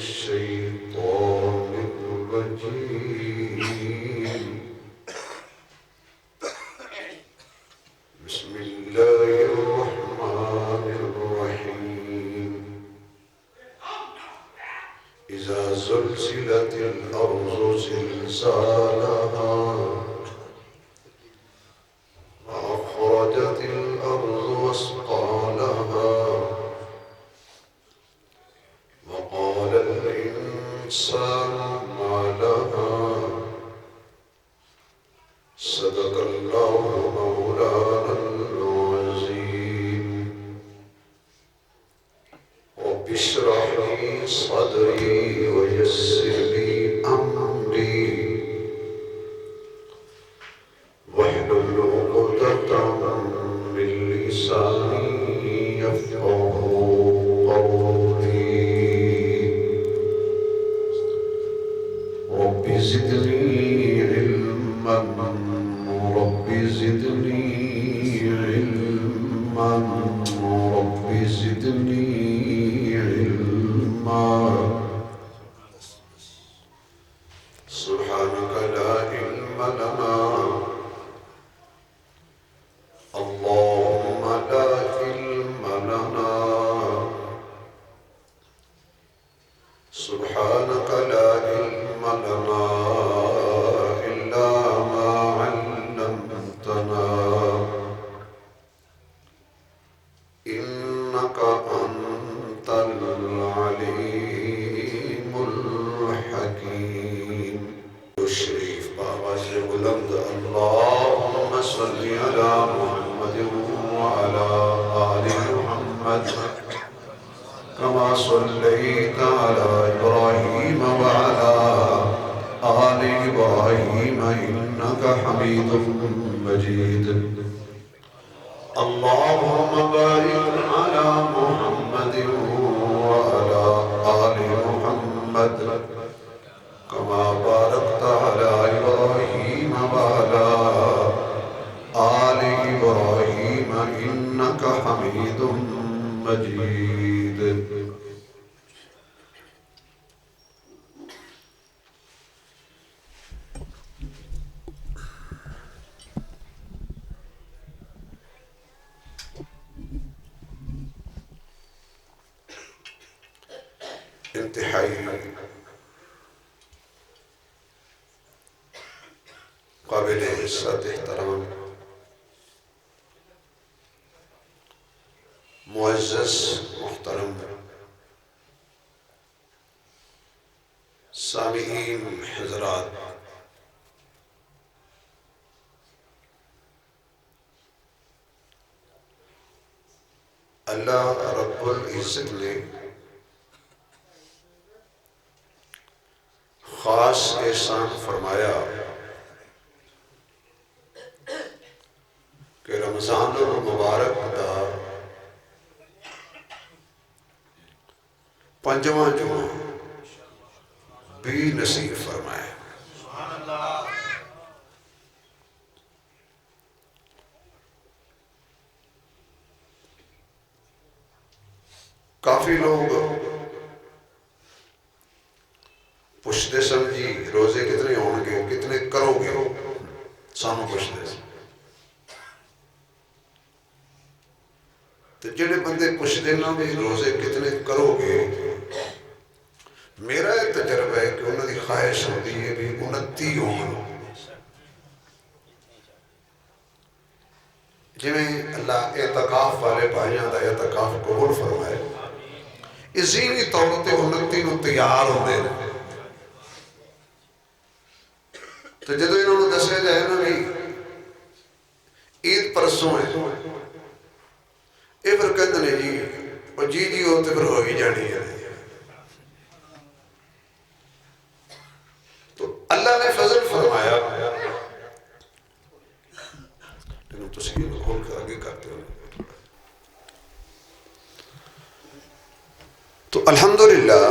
الشيطان الرجيم بسم الله الرحمن الرحيم إذا زلزلت الأرض زلزالها وأخرجت الأرض أثقالها وقال الإنسان ما لها صدق الله مولانا العظيم رب اشرح لي صدري ويسر لي أمري واحلل عقدة من لساني يفقهوا قولي رب زدني علما رب زدني علما رب زدني علما سبحانك لا علم لنا اللهم لا علم لنا سبحانك لا علم لنا إلا ما علمتنا إنك أنت العليم الحكيم الشريف بابا سے بلند اللهم صل على محمد وعلى آل محمد كما صليت على إبراهيم وعلى آل إبراهيم إنك حميد مجيد اللهم بارك على محمد وعلى آل محمد كما باركت على إبراهيم وعلى آل إبراهيم إنك حميد مجيد انتہائی قابل عزت احترام معزز محترم سامعین حضرات، اللہ رب العزت نے خاص احسان فرمایا کہ رمضان المبارک دا پنجواں جمعہ بھی نصیب فرمایا۔ کافی لوگ پوچھتے سن جی روزے کتنے ہوں گے، کتنے کرو گے، سانو پوچھتے سن۔ تو جڑے بندے پوچھتے نا بھی روزے کتنے کرو گے، میرا ایک تجربہ ہے کہ انہوں نے خواہش ہوتی ہے بھی 29 ہوں۔ جنہیں اللہ اعتکاف والے بھائیاں دا اعتکاف قبول فرمائے، اس ذہنی طور تے 29 نو تیار ہوتے ہیں۔ تو جدو انہوں نے دسیا جائے نا بھی عید پرسوں ہے، یہ پھر کہتے ہیں جی اور جی ہوتے پھر ہو ہی جانی ہے۔ تو اللہ نے فضل فرمایا، لیکن تسکین کھول کر آگے کرتے ہو تو الحمدللہ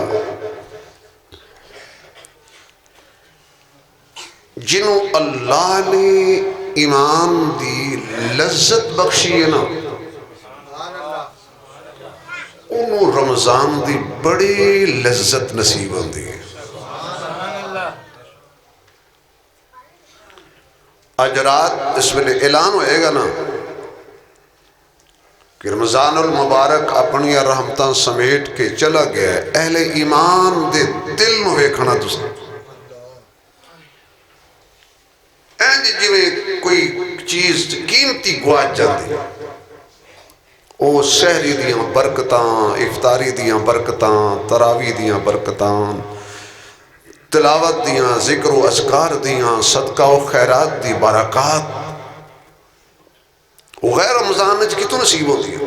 جنہوں اللہ نے ایمان دی لذت بخشی ہے نا، انہوں رمضان دی بڑی لذت نصیب ہوتی ہے۔ آج رات اس ویلے اعلان ہوئے گا نا کہ رمضان المبارک اپنی رحمتاں سمیٹ کے چلا گیا ہے، اہل ایمان دے دل نو ویکھنا تساں اینج جویں کوئی چیز قیمتی گواچ جاندی او سحری دیاں برکتاں، افطاری دیاں برکتاں، تراویح دیاں برکتاں، تلاوت دیاں، ذکر و اذکار دیاں، صدقہ و خیرات دی برکات وہ غیر رمضان وچ کتوں نصیب ہوتی ہے۔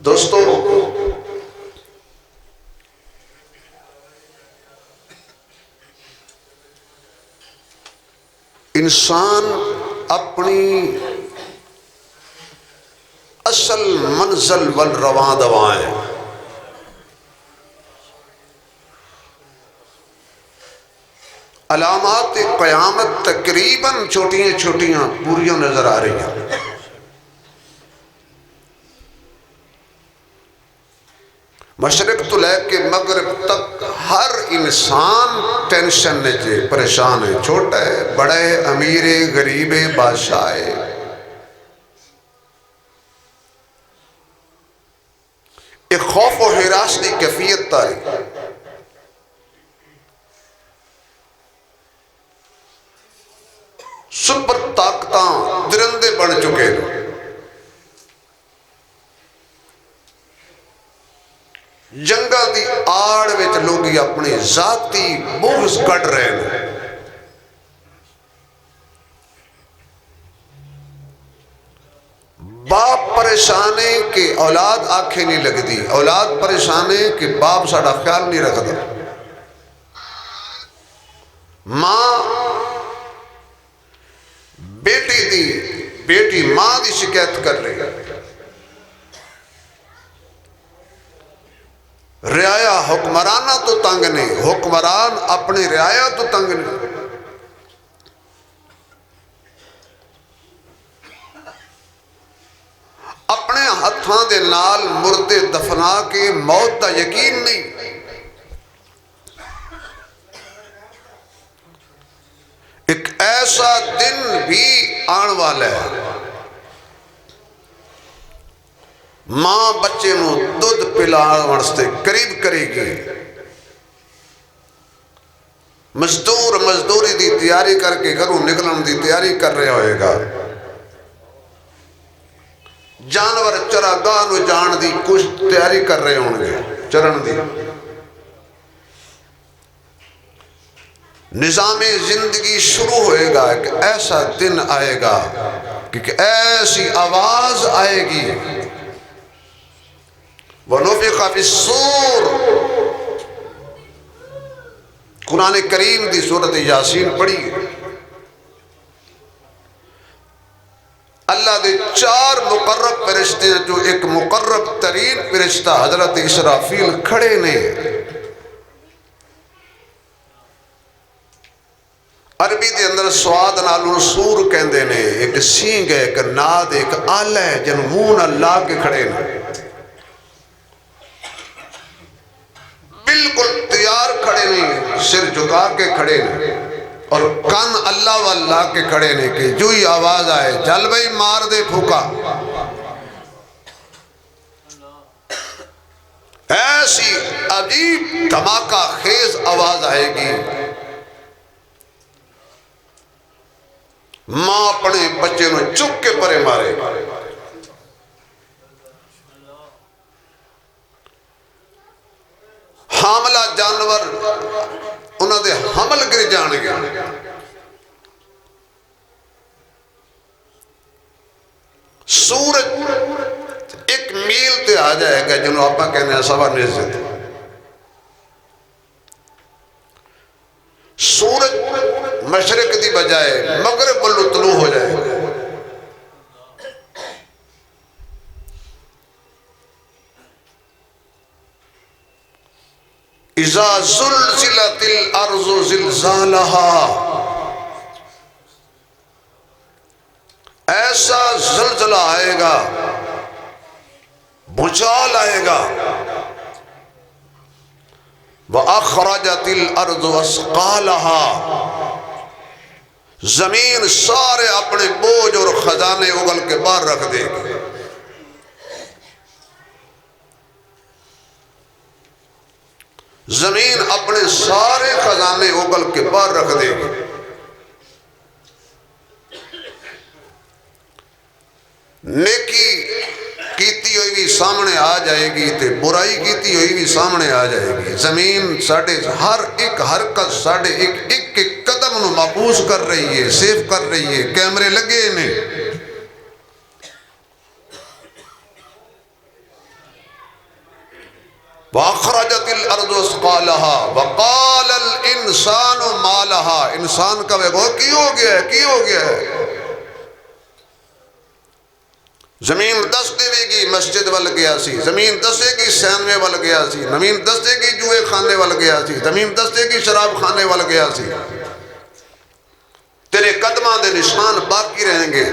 دوستو انسان اپنی اصل منزل والرواں دوائیں علامات قیامت تقریباً چھوٹیاں چھوٹیاں پوریاں نظر آ رہی ہیں۔ مشرق تو لے کے مغرب تک ہر انسان ٹینشن نے جے پریشان ہے، چھوٹا ہے، بڑا ہے، امیر ہے، غریب ہے، بادشاہ ہے۔ ایک خوف و ہراس کی کیفیت تاری سپر طاقتاں درندے بن چکے ہیں۔ جنگاں دی آڑ وچ لوگ اپنی ذاتی بغض کٹ رہے ہیں۔ باپ پریشان ہے کہ اولاد آنکھیں نہیں لگتی، اولاد پریشان ہے کہ باپ ساڑا خیال نہیں رکھتا، ماں بیٹی ماں دی شکایت کر رہی ہے، رعایا حکمرانہ تو تنگ نہیں، حکمران اپنی رعایا تو تنگ نہیں۔ اپنے ہتھاں دے نال مردے دفنا کے موت دا یقین نہیں۔ ایک ایسا دن بھی آن والا ہے ماں بچے نو دودھ پلانے واسطے قریب کرے گی، مزدور مزدوری دی تیاری کر کے گھروں نکلن دی تیاری کر رہا ہوئے گا، جانور چراگاہ نو جان دی کچھ تیاری کر رہے ہوں گے، چرن دی۔ نظام زندگی شروع ہوئے گا، ایک ایسا دن آئے گا کہ ایسی آواز آئے گی، وَنُفِخَ فِي الصُّورِ، قرآن کریم دی سورت یاسین پڑھی ہے۔ اللہ دے 4 مقرب فرشتے ہیں، جو ایک مقرب ترین فرشتہ حضرت اسرافیل کھڑے نے، عربی دے اندر سواد نالوں سور کہندے نے، ایک سینگ ہے، ایک ناد ہے، ایک آلہ ہے، جن منہ اللہ کے کھڑے نے، بالکل تیار کھڑے نے، سر جھکا کے کھڑے نے، اور کان اللہ واللہ کے کھڑے نے کہ جو ہی آواز آئے جل بھئی مار دے پھوکا، ایسی عجیب دھماکہ خیز آواز آئے گی، ماں اپنے بچے نو چک کے پرے مارے گا، حاملہ جانور انہوں دے حمل گر جان گے، سورج ایک میل تے آ جائے گا جنہوں آپا کہنے ہیں سوا نزد، سورج مشرق دی بجائے مغرب والو طلوع ہو جائے گا، اِذَا زُلْزِلَتِ الْأَرْضُ زِلْزَالَهَا، ایسا زلزلہ آئے گا بھونچال آئے گا۔ وَأَخْرَجَتِ الْأَرْضُ أَثْقَالَهَا، زمین سارے اپنے بوجھ اور خزانے اگل کے باہر رکھ دے گی۔ زمین اپنے سارے خزانے اگل کے باہر رکھ دے گی۔ نیکی کیتی ہوئی بھی سامنے آ جائے گی تے برائی کیتی ہوئی بھی سامنے آ جائے گی۔ زمین ساڑھے ہر ایک حرکت ساڑھے ایک قدم نو محفوظ کر رہی ہے، سیف کر رہی ہے، کیمرے لگے نے۔ وَأَخْرَجَتِ الْأَرْضُ أَثْقَالَهَا وَقَالَ الْإِنسَانُ مَا لَهَا، انسان کا وہ کی ہو گیا ہے، کی ہو گیا ہے۔ زمین دس دے گی مسجد وال گیا سی، زمین دسے گی سینوے وال گیا سی، زمین دسے گی جوئے خانے وال گیا سی، زمین دسے گی شراب خانے وال گیا سی۔ تیرے قدموں دے نشان باقی رہیں گے۔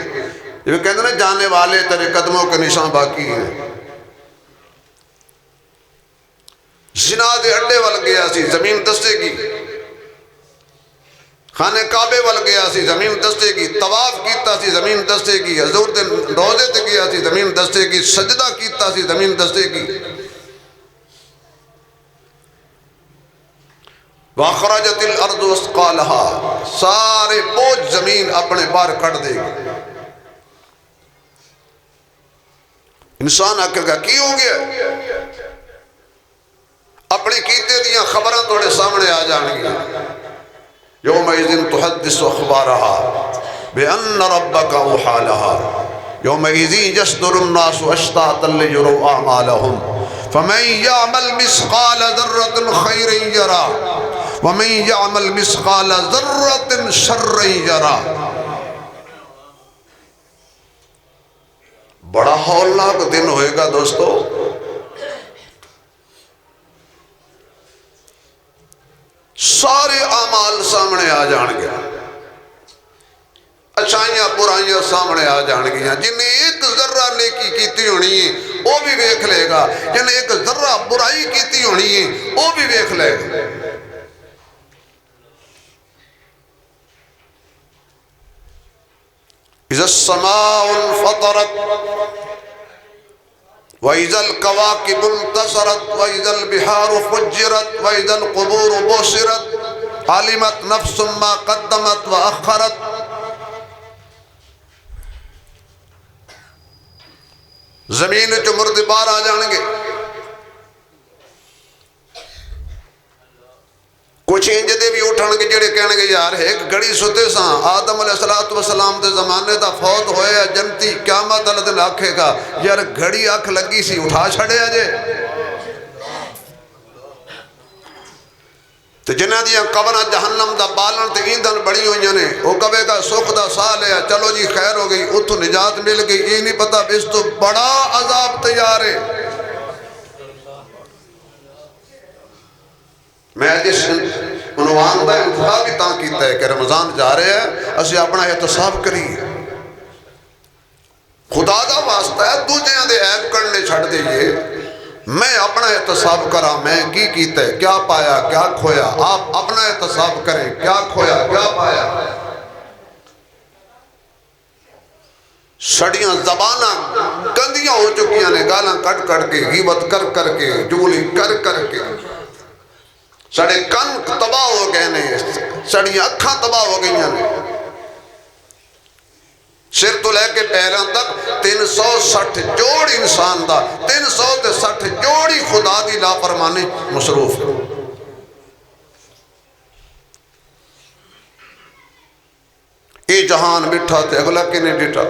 یہ کہتے ہیں جانے والے تیرے قدموں کے نشان باقی ہیں۔ زنا دے اڈے وال گیا سی، زمین دسے گی۔ خانے کعبے وال گیا سی، زمین دسے گی۔ طواف کیتا سی، زمین دسے گی۔ حضور دے روزے تے گیا سی، زمین دسے گی۔ سجدہ کیتا سی، زمین دسے گی۔ وَأَخْرَجَتِ الْأَرْضُ أَثْقَالَهَا، سارے بوجھ زمین اپنے باہر کٹ دے گی۔ انسان آکے گا کی ہو گیا؟ اپنی کیتے دیاں خبریں توڑے سامنے آ جانگی۔ يومئذ تحدث أخبارها بأن ربك أوحى لها يومئذ يصدر الناس أشتاتا ليروا أعمالهم فمن يعمل مثقال ذرة خيرا يره ومن يعمل مثقال ذرة شرا يره۔ بڑا ہولناک دن ہوئے گا دوستو۔ سارے اعمال سامنے آ جان گے، اچھائیاں برائیاں سامنے آ جان گیا۔ جنہیں ایک ذرہ نیکی کیتی ہونی ہے وہ بھی ویکھ لے گا، جنہیں ایک ذرہ برائی کیتی ہونی ہے وہ بھی ویکھ لے گا۔ اذا السماء انفطرت وَإِذَا الْكَوَاكِبُ انْتَثَرَتْ وَإِذَا الْبِحَارُ فُجِّرَتْ وَإِذَا الْقُبُورُ بُعْثِرَتْ عَلِمَتْ نَفْسٌ مَا قَدَّمَتْ وَأَخَّرَتْ۔ زمین جو مردے بار آ جان گے، کچھ انجدے بھی اٹھن کے جڑے کہنے گے یار ایک گھڑی ستے ساں آدم علیہ السلام دے زمانے دا فوت ہویا جنتی قیامت اللہ دن آکھے گا یار گھڑی آکھ لگی سی اٹھا چھڑے آجے۔ تو جنہ دیا قبرہ جہنم دا بالن تے ایندھن بڑی ہوئیں نے وہ کبے کا سکھ دا سال ہے چلو جی خیر ہو گئی اتھو نجات مل گئی، یہ نہیں پتا اس تو بڑا عذاب تیار ہے۔ میں جس عنوان دا انتخاب بھی تاں کیتا ہے کہ رمضان جا رہے ہیں اسے اپنا احتساب کریے، خدا دا واسطہ ہے دوجہ دے عیب کرنے چھڑ دیئے، میں اپنا احتساب کرا میں کی کیتا ہے، کیا پایا کیا کھویا، آپ اپنا احتساب کریں کیا کھویا کیا پایا۔ سڑیاں زبانہ گندیاں ہو چکیاں نے، گالاں کٹ کٹ کے غیبت کر کر کے جگلی کر کر کے، سڑے کن تباہ ہو گئے نے، سڑی اکھاں تباہ ہو گئی نے، سر تو لے کے پیروں تک 360 جوڑ انسان دا 360 جوڑی خدا دی لاپرمانی مصروف۔ یہ جہان بٹھا تے اگلا کی نہیں ڈٹا،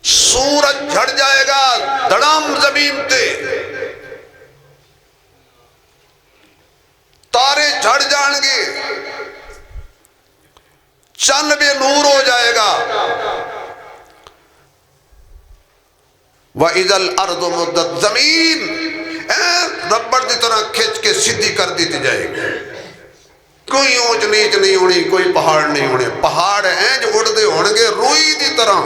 سورج جھڑ جائے گا دڑام زمین تے، تارے جھڑ جان گے، چند بے نور ہو جائے گا، وَإِذَا الْأَرْضُ مُدَّتْ، زمین ربڑ دی طرح کھچ کے سیدھی کر دیتی جائے گی، کوئی اونچ نیچ نہیں ہونی، کوئی پہاڑ نہیں ہونے، پہاڑ ہیں جو اڑ دے ہونگے روئی دی طرح،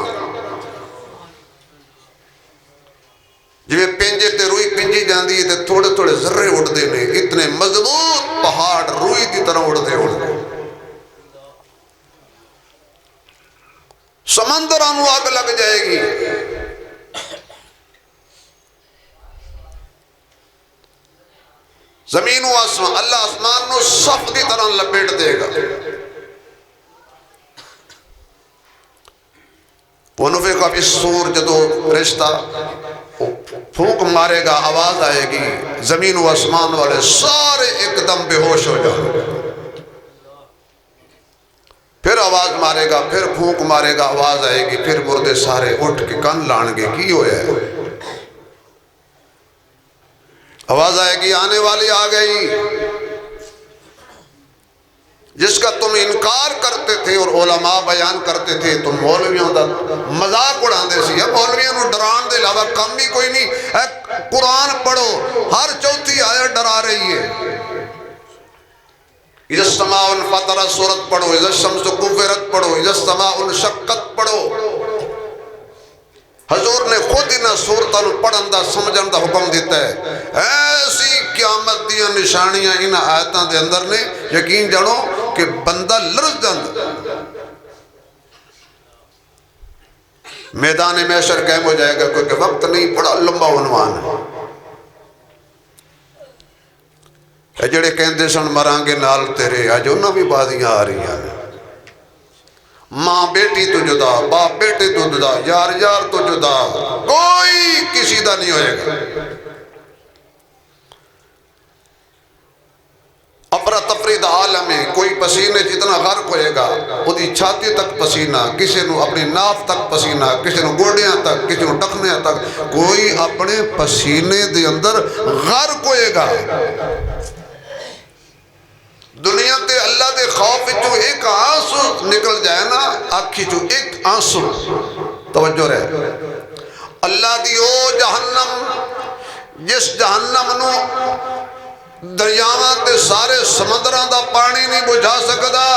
جویں پنجے تے روئی پنجی جاندی ہے تے تھوڑے تھوڑے ذرے اڑدے نے، اتنے مضبوط پہاڑ روئی دی طرح اڑدے اڑدے سمندراں نوں اگ لگ جائے گی۔ زمین و آسمان، اللہ آسمان نو صف دی طرح لپیٹ دے گا۔ وَنُفِخَ فِي الصُّورِ، جدو رشتہ پھونک مارے گا، آواز آئے گی، زمین و آسمان والے سارے ایک دم بے ہوش ہو جائیں گے۔ پھر آواز مارے گا، پھر پھونک مارے گا، آواز آئے گی، پھر مردے سارے اٹھ کے کن لان گے، کی ہویا ہے؟ آواز آئے گی، آنے والی آ گئی۔ جس کا تم انکار کرتے تھے اور علماء بیان کرتے تھے، تم مولویوں دا مذاق اڑان دے سی۔ مولویوں نو ڈران دے علاوہ کم ہی کوئی نہیں ہے۔ قرآن پڑھو، ہر چوتھی آیت ڈرا رہی ہے۔ اذا السماء انفطرت سورت پڑھو، اذا الشمس کورت پڑھو، اذا السماء انشقت پڑھو۔ حضور نے خود انہاں سورتاں نو پڑھن دا سمجھن دا حکم دیتا ہے۔ ایسی قیامت دیاں نشانیاں انہاں آیتاں دے اندر نے، یقین جانو کہ بندہ لرز جاندا۔ میدان محشر قائم ہو جائے گا، کیونکہ وقت نہیں، بڑا لمبا عنوان ہے۔ اے جڑے کہندے سن مران گے نال تیرے، اج انہاں بھی بازیاں آ رہی ہیں۔ ماں بیٹی تو جدا، باپ بیٹے تو جدا، یار یار تو جدا، کوئی کسی دا نہیں ہوئے گا۔ افرا تفری دا عالم ہے، کوئی پسینے جتنا غرق ہوئے گا، خودی چھاتی تک پسینہ، کسی نو اپنی ناف تک پسینہ، کسی نو گوڑیاں تک، کسی نو ٹخنیاں تک، کوئی اپنے پسینے دے اندر غرق ہوئے گا۔ دنیا تے اللہ دے خوف جو ایک آنسو نکل جائے نا، آنکھی جو ایک آنسو، توجہ رہے، اللہ دی او جہنم، جس جہنم نو دریاواں تے سارے سمندراں دا پانی نہیں بجھا سکدا۔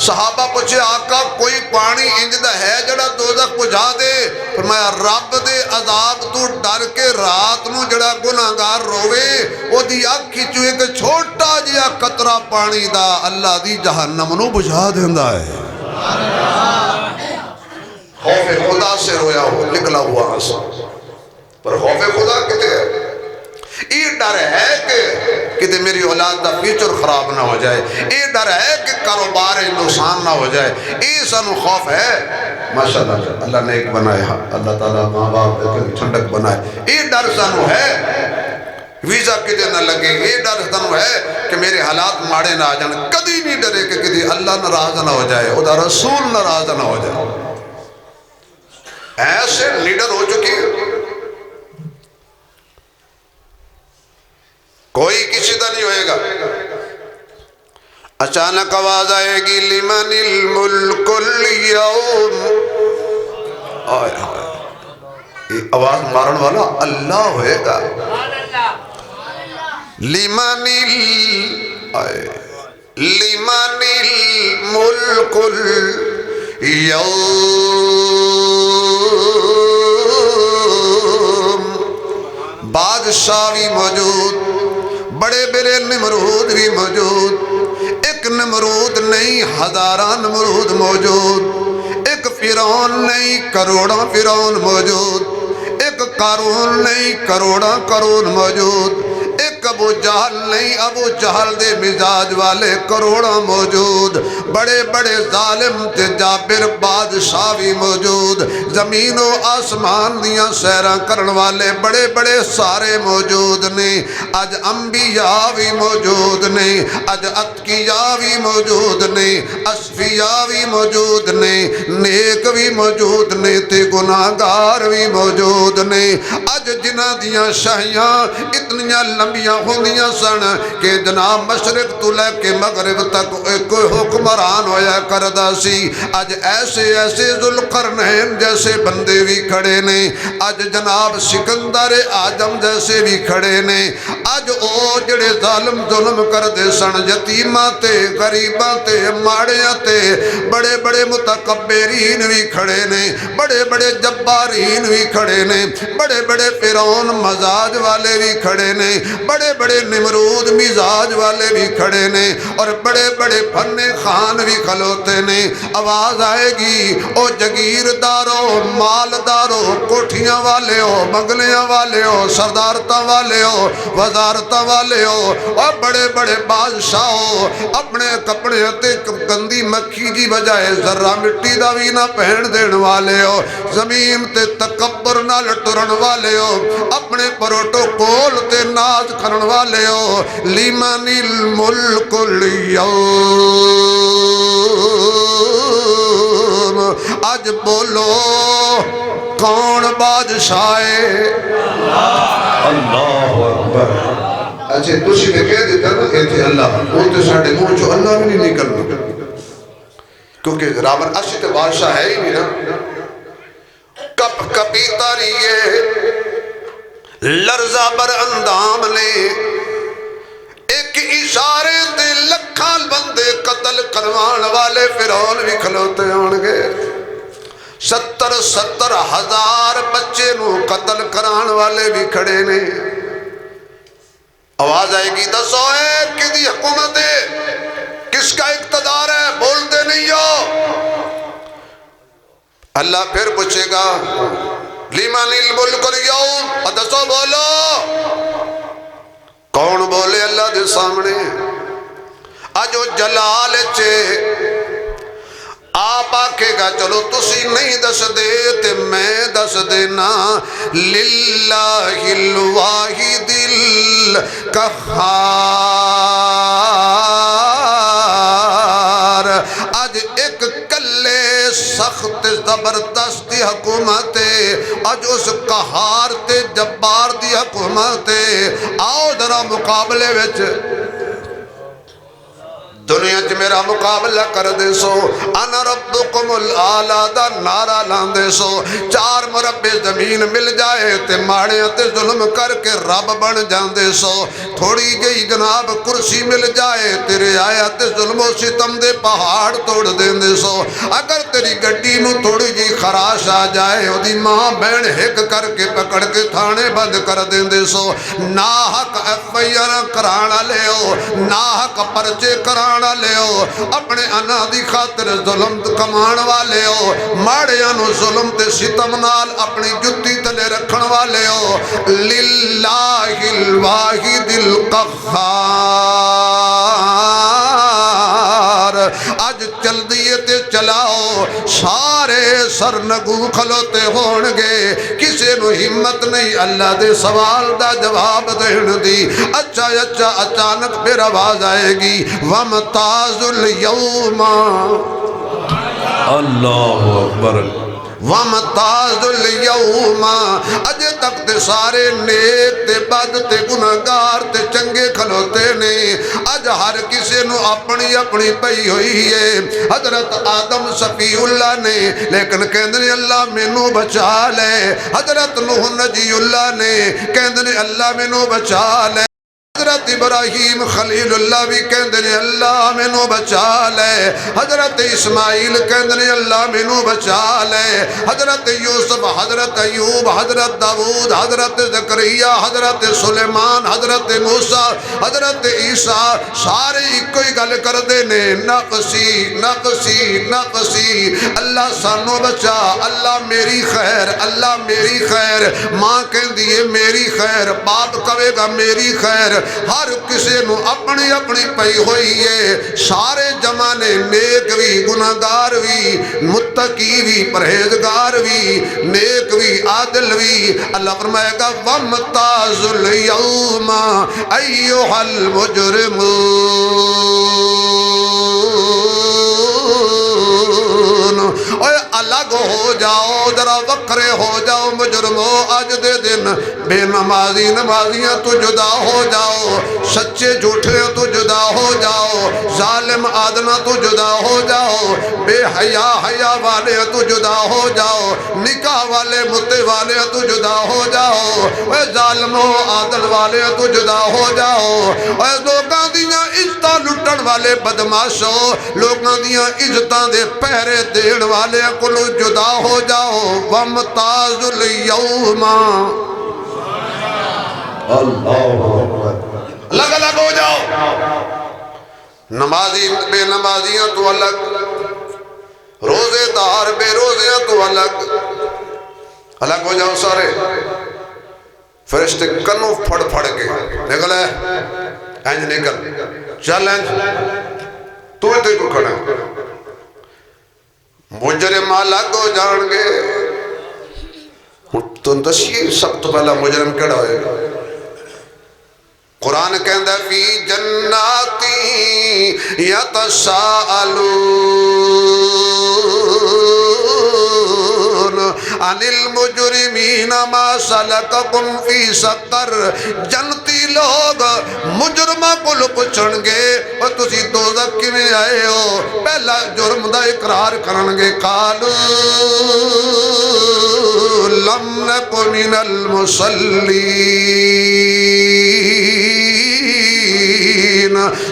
صحابہ پوچھے آقا کوئی پانی انج دا ہے جڑا دوزخ بجھا دے؟ فرمایا رب دے عذاب تو ڈر کے رات نو جڑا گناہگار روے، او دی آنکھی چو ایک چھوٹا جیا قطرہ پانی دا اللہ دی جہنم نو بجھا دیندا ہے۔ خوف خدا سے رویا ہو، نکلا ہوا آنسو، پر خوف خدا کتے ہے؟ یہ ڈر ہے کہ میری اولاد دا فیوچر خراب نہ ہو جائے، یہ ڈر ہے کہ کاروبار نقصان نہ ہو جائے، یہ سانو خوف ہے۔ ماشاءاللہ اللہ نے ایک بنائے، اللہ تعالیٰ ماں باپ ٹھنڈک بنائے، یہ ڈر سانو ہے ویزا کدے نہ لگے، یہ ڈر سانو ہے کہ میرے حالات ماڑے نہ آ جان۔ کدی نہیں ڈرے کہ کدی اللہ ناراض نہ ہو جائے، او دا رسول ناراض نہ ہو جائے۔ ایسے لیڈر ہو چکی ہے، کوئی کسی دا نہیں ہوئے گا۔ اچانک آواز آئے گی لمن الملک اليوم، یہ آواز مارن والا اللہ ہوئے گا۔ لمن الملک اليوم، بادشاہ بھی موجود، بڑے بڑے نمرود بھی موجود، ایک نمرود نہیں ہزاراں نمرود موجود، ایک فرعون نہیں کروڑاں فرعون موجود، ایک قارون نہیں کروڑاں قارون موجود، ایک ابو جہل نہیں ابو جہل دے مزاج والے کروڑاں موجود، بڑے بڑے ظالم تے جابر بادشاہ بھی موجود، زمین و آسمان دیاں سیراں کرن والے بڑے بڑے سارے موجود نے، اج انبیاء بھی موجود نے، اج اتقیاء بھی موجود نے، اصفیاء بھی موجود نے، نیک بھی موجود نے تے گناہگار بھی موجود نے۔ اج جنہ دیاں شاہیاں اتنیاں لمبیاں ہوندیاں سن کہ جناب مشرق تو لے کے مغرب تک کوئی حکمران ہویا کردا سی، اج ایسے ایسے ذوالقرنین جیسے بندے بھی کھڑے نے، اج جناب سکندر اعظم جیسے بھی کھڑے نے، اج او جڑے ظالم ظلم کر دے سن یتیماں تے غریباں تے ماڑیاں تے بڑے بڑے متکبرین بھی کھڑے نے بڑے بڑے جبارین بھی کھڑے نے بڑے بڑے فرعون مزاج والے بھی کھڑے نے بڑے بڑے نمرود مزاج والے بھی کھڑے نے اور بڑے بڑے فن خان بھی کھلوتے نے آواز آئے گی او جگیردارو مالدارو کوٹھیاں والے ہو بنگلیاں والے ہو سردارتاں والے ہو وزارتاں والے ہو اور بڑے بڑے بادشاہ ہو اپنے کپڑے تے گندی مکھی جی بجائے ذرہ مٹی دا بھی نہ پہن دین والے ہو زمین تے تکبر نہ لٹرن والے ہو اپنے پروٹوکول تے ناز کرن والے ہو لیمن الملک اليوم آج بولو کون بادشاہ ہے اللہ اکبر اچھے تسی نے کہہ دیتا نا ایتھے اللہ وہ تے ساڑھے منہ چو اللہ بھی نہیں نکلنا کیونکہ رابر اسی تے بادشاہ ہے ہی نہیں نا کپ کپی تاریے لرزہ بر اندام لے ایک اشارے تے لکھان بندے قتل کروان والے فرعون بھی کھلوتے ہونگے 70 ہزار بچے نو قتل کران والے بھی کھڑے نے آواز آئے گی دسو ہے کدی حکومت ہے کس کا اقتدار ہے بولتے نہیں ہو اللہ پھر پوچھے گا لیمن الملک اليوم دسو بولو کون بولے اللہ دے سامنے آجو جلال چے آپ آکھے گا چلو تسی نہیں دس دے تے میں دس دینا للہ الواحد القہار آج ایک کلے سخت زبردستی حکومت آج اس قہار تے جبار دی حکومت آؤ ذرا مقابلے وچ دنیا چ میرا مقابلہ کر دے سو انا ربکم الاعلی دا نعرہ لان دے سو 4 مربع زمین مل جائے تے ماڑے تے ظلم کر کے رب بن جاندے سو تھوڑی جئی جناب کرسی مل جائے تیرے آیا تے ظلم و ستم دے پہاڑ توڑ دیندے سو اگر تیری گڈی نو تھوڑی جی خراش آ جائے او دی ماں بہن ہک کر کے پکڑ کے تھانے بند کر دیندے سو ناحق FIR کرانا لے ہو ناحق پرچے کرانا لے ہو اپنے انا دی خاطر ظلم کمان والے ہو ماڑیاں نو ظلم تے ستم نال اپنی جتی تلے رکھن والے ہو للہ الواحد القہار آج چل دیئے تے چلاؤ سارے سرنگو کھلوتے ہونگے کسے نو ہمت نہیں اللہ دے سوال دا جواب دین دی اچھا اچانک پھر آواز آئے گی وَمْتَازُ الْيَوْمَ اللہ اکبر وَمْتَازُ الْيَوْمَ اجے تک تے سارے نیک تے بد تے گناہگار تے چنگے کھلوتے نے اج ہر کسے نو اپنی اپنی پئی ہوئی ہے حضرت آدم صفی اللہ نے لیکن کہندے اللہ مینوں بچا لے حضرت نوح نجی اللہ نے کہندے اللہ مینوں بچا لے حضرت ابراہیم خلیل اللہ بھی کہندے اللہ مینوں بچا لے حضرت اسماعیل کہندے اللہ مینوں بچا لے حضرت یوسف حضرت ایوب حضرت داؤد حضرت زکریا حضرت سلیمان حضرت موسیٰ حضرت عیسیٰ سارے کوئی گل کر دے نے نفسی نفسی نفسی اللہ سانو بچا اللہ میری خیر اللہ میری خیر ماں کہندی ہے میری خیر باپ کہے گا میری خیر ہر کسی نو اپنی اپنی پئی ہوئی ہے سارے جمانے نیک بھی گناہگار بھی متقی بھی پرہیزگار بھی نیک بھی عادل بھی اللہ فرمائے گا وَمْتَازُ الْيَوْمَ أَيُّهَا الْمُجْرِمُونَ الگ ہو جاؤ ذرا وکھرے ہو جاؤ مجرمو اج دے دن بے نمازی نمازیاں تو جدا ہو جاؤ سچے جھوٹے تو جدا ہو جاؤ ظالم آدنا تو جدا ہو جاؤ بے حیا حیا والے تو جدا ہو جاؤ نکاح والے متے والے تو جدا ہو جاؤ اے ظالمو عادل والے تو جدا ہو جاؤ اے لوگاں دیاں عزتاں لٹن والے بدماشو لوگاں دیاں عزتاں دے پہرے دین والے کولوں جدا ہو جاؤ ومتاز الیوم اللہ الگ الگ ہو جاؤ نمازی بے نمازیاں تو الگ روزے دار بے روزیاں تو الگ الگ ہو جاؤ سارے فرشتے کنوں پھڑ پھڑ کے نکل ہے اینج نکل چل اینج تو تے کو کھڑا مجرم الگ ہو جان گے تو دسیے سب تو پہلا مجرم کیڑا ہوئے گا قرآن کہندہ فی جناتی یتساءلون عن المجرمین ما سلککم فی سقر جنتی لوگ مجرمہ کو پچھن گے اور تسی دوزخ کی میں آئے ہو پہلا جرم دا اقرار کرنگے قالوا لم نک من المصلین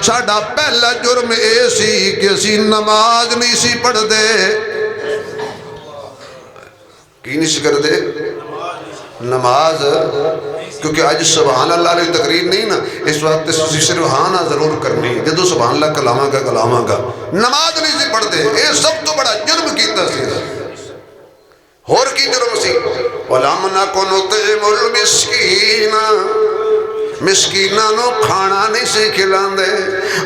ساڑھا پہلا جرم ایسی کہ اسی نماز نہیں سی پڑھ دے کی نہیں سی کر دے نماز کیونکہ آج سبحان اللہ علیہ تقریر نہیں نا اس وقت اسی سبحانہ ضرور کرنی جدو سبحان اللہ کلامہ گا نماز نہیں سی پڑھ دے یہ سب تو بڑا جرم کیتا سی اور کی جرم سی وَلَمْ نَكُ نُطْعِمُ الْمِسْكِينَ مسکیناں نو کھانا نہیں سی کھلاندے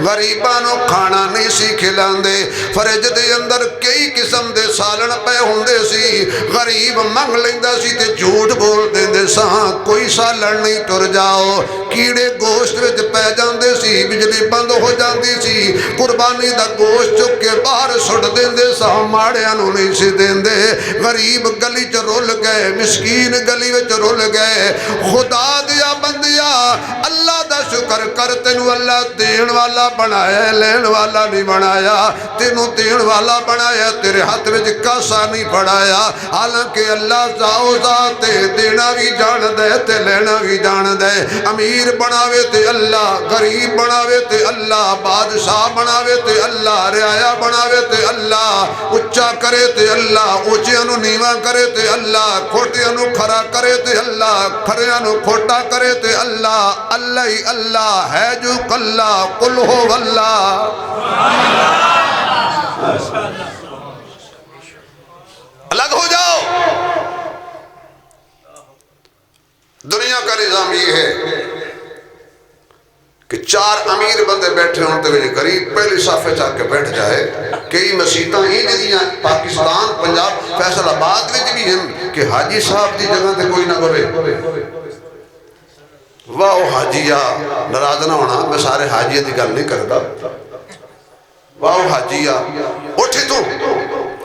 غریباں نو کھانا نہیں سی کھلاندے فرج دے اندر کئی قسم دے سالن پے ہوندے سی غریب منگ لیندہ سی تے جھوٹ بول دیندے ساں کوئی سالن نہیں ٹر جاؤ کیڑے گوشت وچ پے جاندے سی بجلی بند ہو جاندی سی قربانی دا گوشت چک کے باہر سٹ دیندے ساں ماڑیاں نو نہیں سی دیندے غریب گلی چ رول گئے مسکین گلی وچ رول گئے خدا دیا بندیا اللہ دا شکر کر تینو اللہ دین والا بنایا لین والا نہیں بنایا تینو دین والا بنایا تیرے ہاتھ وچ کاسا نہیں پڑایا حالانکہ اللہ ذاو ذات دینا بھی جان دے تے لینا بھی جان دے امیر بناوے تے اللہ غریب بناوے تے اللہ بادشاہ بناوے تے اللہ رعایا بناوے تے اللہ اچھا کرے تے اللہ اونچیاں نو نیواں کرے تے اللہ کھوٹیاں نو کھرا کرے تے اللہ کھریاں نو کھوٹا کرے تے اللہ اللہ ہی اللہ ہے جو کلا قل ہو واللہ الگ ہو جاؤ دنیا کا نظام یہ ہے کہ چار امیر بندے بیٹھے ہوتے ہوئے غریب پہلی صافے چاہ کے بیٹھ جائے کئی مسیطاں ہی جدیاں پاکستان پنجاب فیصل آباد میں بھی ہیں کہ حاجی صاحب دی جگہ تے کوئی نہ بولے واہ حاجیہ ناراض نہ ہونا میں سارے حاجیہ دی گل نہیں کرتا واہ حاجیہ اٹھی تو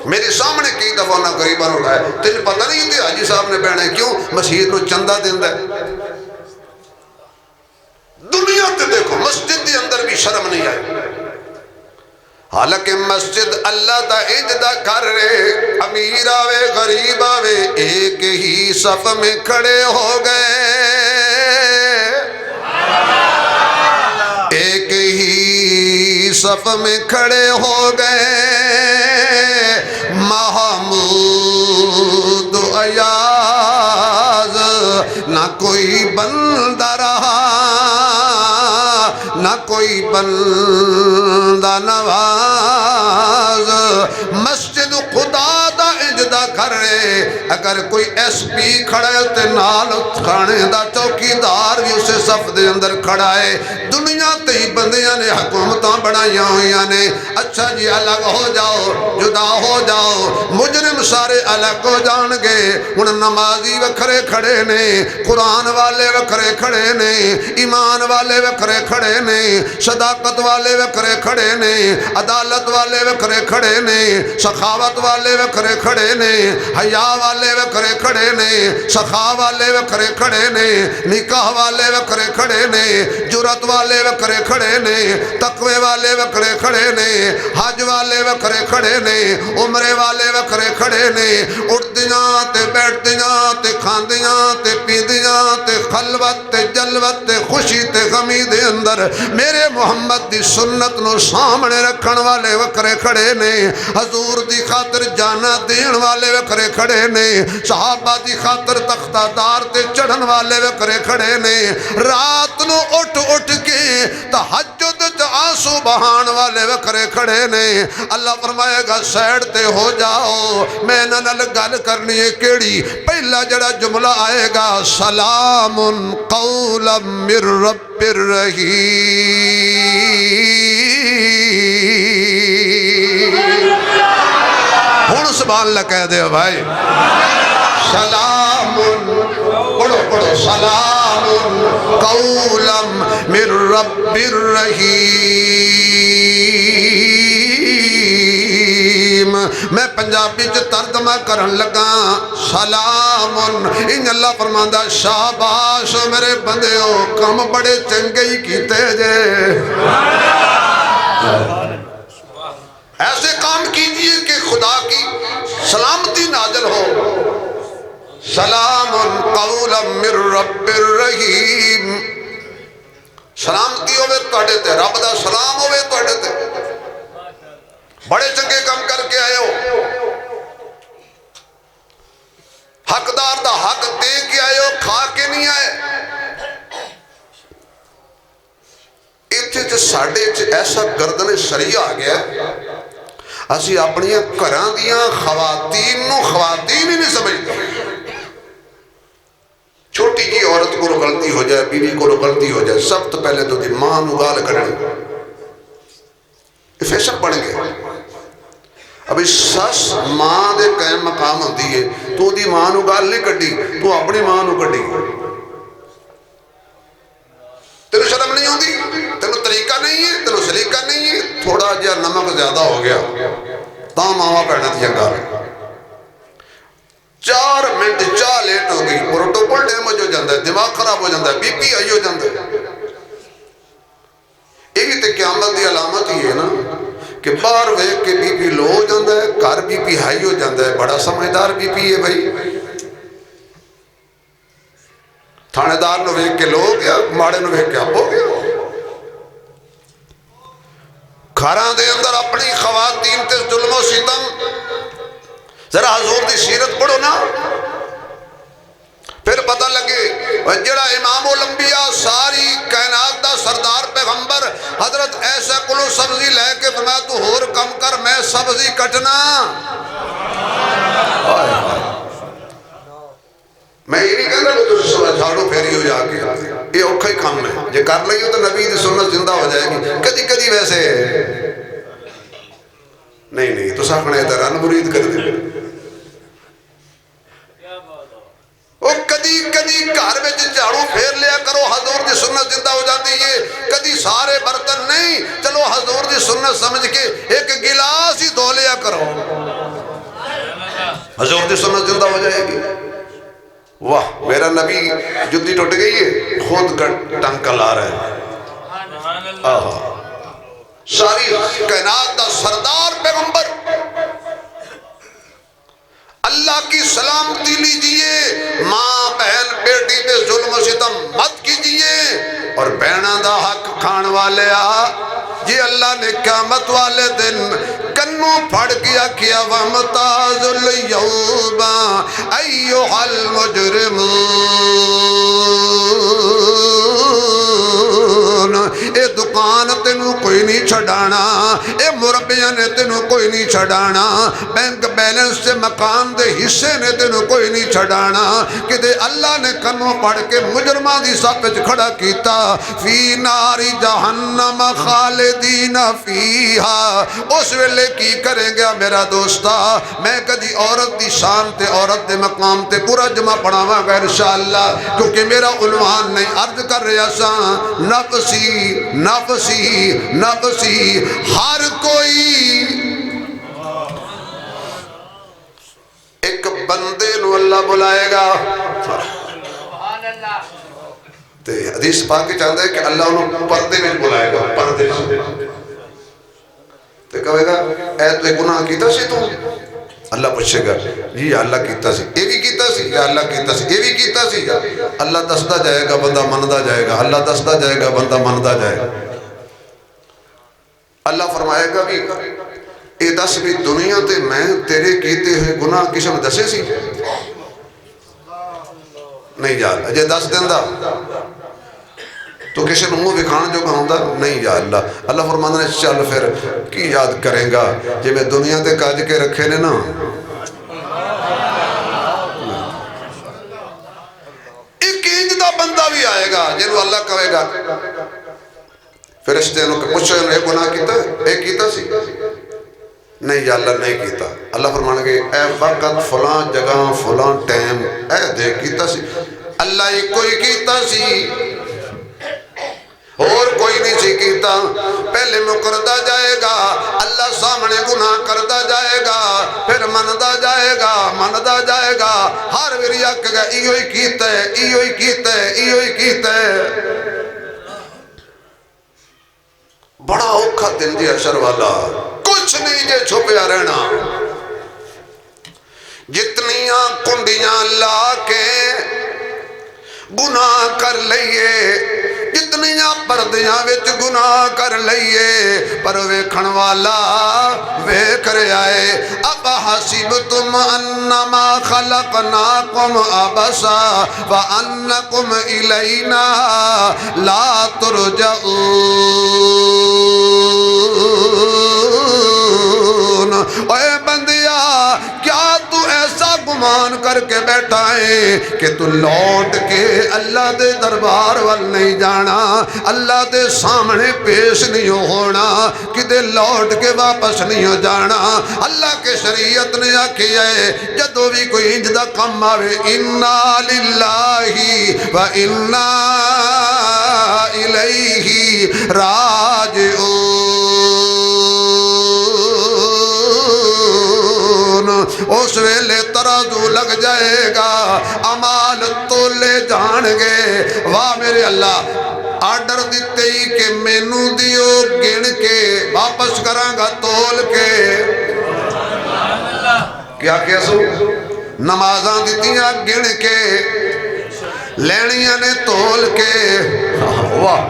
میرے سامنے کئی دفعہ نہ غریبان اٹھائے تجھے پتہ نہیں ہوتی حاجی صاحب نے بہنے کیوں مسجد نو چندہ دن دے دنیا تے دیکھو مسجد دی اندر بھی شرم نہیں آئی حالانکہ مسجد اللہ دا اجدہ کر رہے امیر آوے غریب آوے ایک ہی صف میں کھڑے ہو گئے ایک ہی صف میں کھڑے ہو گئے محمود ایاز نہ کوئی بندہ رہا نہ کوئی بندہ نواز مسجد خدا دا اجدہ کر رہے اگر کوئی ایس پی کھڑے تے نال کھانے دا چوکیدار بھی اسے صف دے اندر کھڑا ہے دنیا تے ہی بندیاں نے حکومتاں بنائیاں ہوئیاں نے اچھا جی الگ ہو جاؤ جدا ہو جاؤ مجرم سارے الگ ہو جان گے ہن نمازی وکھرے کھڑے نے قرآن والے وکھرے کھڑے نے ایمان والے وکھرے کھڑے نے صداقت والے وکھرے کھڑے نے عدالت والے وکھرے کھڑے نے سخاوت والے وکھرے کھڑے نے حیا والے وکھرے کھڑے نے سخا والے وکھرے کھڑے نے نکاح والے وکھرے کھڑے نے جرت والے وکھرے کھڑے نے تقوی والے وکھرے کھڑے نے حج والے وکھرے کھڑے نے عمرے والے وکھرے کھڑے نے اٹھدیاں تے بیٹھدیاں تے کھاندیاں تے پیندیاں تے خلوت تے جلوت تے خوشی تے غمی دے اندر میرے محمد دی سنت نو سامنے رکھن والے وکھرے کھڑے نے حضور دی خاطر جانا دین والے وکھرے کھڑے نے صحابہ دی خاطر تختہ دار تے چڑھن والے وکھرے کھڑے نے رات نو اٹھ اٹھ کے تہجد تے آنسو بہان والے وکھرے کھڑے نے اللہ فرمائے گا سیڈ تے ہو جاؤ میں نال گل کرنی ہے کیڑی پہلا جڑا جملہ آئے گا سلام قولا من رب الرحیم ہن سبحان اللہ کہہ دے بھائی سلام پڑھو پڑھو سلام قولا من رب الرحیم میں پنجابی جو ترجمہ کرن لگا سلام ان اللہ فرماندا شاباش میرے بندیو کم بڑے چنگے ہی کیتے جے ایسے کام کیجئے کہ خدا کی سلامتی نازل ہو سلام قولا من رب الرحیم سلامتی ہوئے توڑے تے رب دا سلام ہوئے توڑے تے بڑے چنگے کام کر کے آئے ہو حقدار دا حق دے کے آئے ہو کھا کے نہیں آئے اتھے ساڑھے ایسا گردن سریع آ گیا اسی اپنی گھراں دیاں خواتین نو خواتین ہی نہیں سمجھتے چھوٹی جی عورت کو غلطی ہو جائے بیوی کو غلطی ہو جائے سب تو پہلے تو دی ماں نو گال کرنی یہ فیشن بن گئے ابھی سس ماں دے قائم مقام ہوتی ہے تو دی ماں نو گال نہیں کٹی تو اپنی ماں نو کٹی تینو شرم نہیں ہوتی تینو طریقہ نہیں ہے تینو سلیقہ نہیں ہے تھوڑا جا نمک زیادہ ہو گیا تاں ماما پہنا تھی گال 4 منٹ چاہ لیٹ ہو گئی پروٹوکول ڈیمیج ہو جاندہ ہے دماغ خراب ہو جاندہ ہے بی پی آئی ہو جاندہ ہے ایک تے قیامت دی علامت ہی ہے نا کہ باہر ویک کے بی پی لو ہو جاندہ ہے کار بی پی ہائی ہو جاندہ ہے بڑا سمجھدار بی پی ہے بھائی تھانے دار نو ویک کے لو ہو گیا ماڑے نو ویک کے اب ہو گیا گھراں دے اندر اپنی خواتین تے ظلم و ستم ذرا حضور دی سیرت پڑھو نا پھر پتہ لگے جڑا امام الانبیاء ساری کائنات دا سردار پیغمبر حضرت ایسا کلو سبزی لے کے فرمایا تو ہور کم کر میں سبزی کٹنا میں یہ نہیں کہنا کہ تجھے سمجھ جھاڑو پھیری ہو جا کے یہ اوکھا ہی کام ہے یہ کر لئی ہو تو نبی دی سنت زندہ ہو جائے گی کدی کدی ویسے نہیں تو ساکھنے ادھر ان مرید کر دے وہ کدی گھر میں جھاڑو پھیر لیا کرو حضور دی سنت زندہ ہو جاتی ہے کدی سارے برتن نہیں چلو حضور دی سنت سمجھ کے ایک گلاس ہی دھو لیا کرو حضور دی سنت زندہ ہو جائے گی واہ میرا نبی جدی ٹوٹ گئی ہے خود ٹنکا لا رہا ہے ساری کائنات دا سردار پیغمبر اللہ کی سلامتی لیجئے ماں بہن بیٹی پہ ظلم و ستم مت کیجئے اور بہنہ دا حق کھان والے یہ اللہ نے قیامت والے دن کنوں پھڑ کیا وَمْتَازُ الْيَوْمَ أَيُّهَا الْمُجْرِمُونَ اے دکان تینوں کوئی نہیں چھڑانا، اے مربیاں نے تینوں کوئی نہیں چھڑانا، بینک بیلنس سے مکان دے حصے نے تینوں کوئی نہیں چھڑانا، کہ دے اللہ نے کنوں پڑھ کے مجرمہ دی صف وچ کھڑا کیتا، فی ناری جہنم خالدین فیہا۔ اس ویلے کی کریں گا میرا دوستا؟ میں کدی عورت دی شان تے عورت دے مقام تے پورا جمعہ پڑھاواں گا انشاءاللہ، کیونکہ میرا عنوان نہیں عرض کر رہا سا، نفسی نفسی نفسی۔ ہر کوئی ایک بندے نو اللہ بلائے گا، تے حدیث پاک چاہتا ہے کہ اللہ انہوں پردے میں بلائے گا، پردے سے تے کہے گا اے تو ایک گناہ کیتا سی تو؟ اللہ پوچھے گا جی اللہ کیتا سی، یہ بھی کیتا سی یا اللہ کیتا سی، یہ بھی کیتا سی، اللہ دستا جائے گا بندہ مندہ جائے گا، اللہ دستا جائے گا بندہ مندہ جائے گا۔ اللہ فرمائے گا بھی اے دس بھی دنیا تے میں تیرے کیتے ہوئے گناہ کسی نے دسے سی؟ نہیں جا اللہ جے دس دن دا تو کسی نے منہ بکھان جو کہوں دا نہیں جا اللہ۔ اللہ فرمانا نے چل پھر کی یاد کریں گا جے میں دنیا تے کاج کے رکھے نے نا، ایک انج دا بندہ بھی آئے گا جنہوں اللہ کہے گا فرشتے انہوں پوچھو انہوں نے گناہ کیتا ہے، اے کیتا سی؟ نہیں یا اللہ نہیں کیتا۔ اللہ فرمانے گے اے وقت فلان جگہ فلان ٹائم اے دے کیتا سی، اللہ ایک کوئی کیتا سی اور کوئی نہیں سی کیتا۔ پہلے مقردہ جائے گا، اللہ سامنے گناہ کردہ جائے گا، پھر مندہ جائے گا، مندہ جائے گا، ہر وریا کہے ایو ہی کیتا ہے، ایو ہی کیتا ہے، ایو ہی کیتا ہے۔ بڑا اوکھا دل دی حشر والا، کچھ نہیں جے چھپیا رہنا، جتنیاں کنڈیاں لا کے گناہ کر لئیے، جتنیاں پردیاں وچ گناہ کر لئیے، پر ویکھن والا ویکھ رہے آئے۔ اب حسبتم انما خلقناکم عبثا وانکم الینا لا ترجعون۔ اے بندیا کیا تو ایسا گمان کر کے بیٹھا ہے کہ تو لوٹ کے اللہ دے دربار وال نہیں جانا، اللہ دے سامنے پیش نہیں ہونا، کدے لوٹ کے واپس نہیں ہو جانا۔ اللہ کے شریعت نے آکھی ہے جدو بھی کوئی انج دا کم آوے انا للہ و انا الیہ راجعون۔ اس ویلے ترازو لگ جائے گا، عمال تولے جان گے۔ واہ میرے اللہ آرڈر دیتے ہی کہ مینو دیو گن کے واپس کراں گا تول کے۔ کیا کیا سو نمازاں دیتیاں گن کے، لینیاں نے تول کے، واہ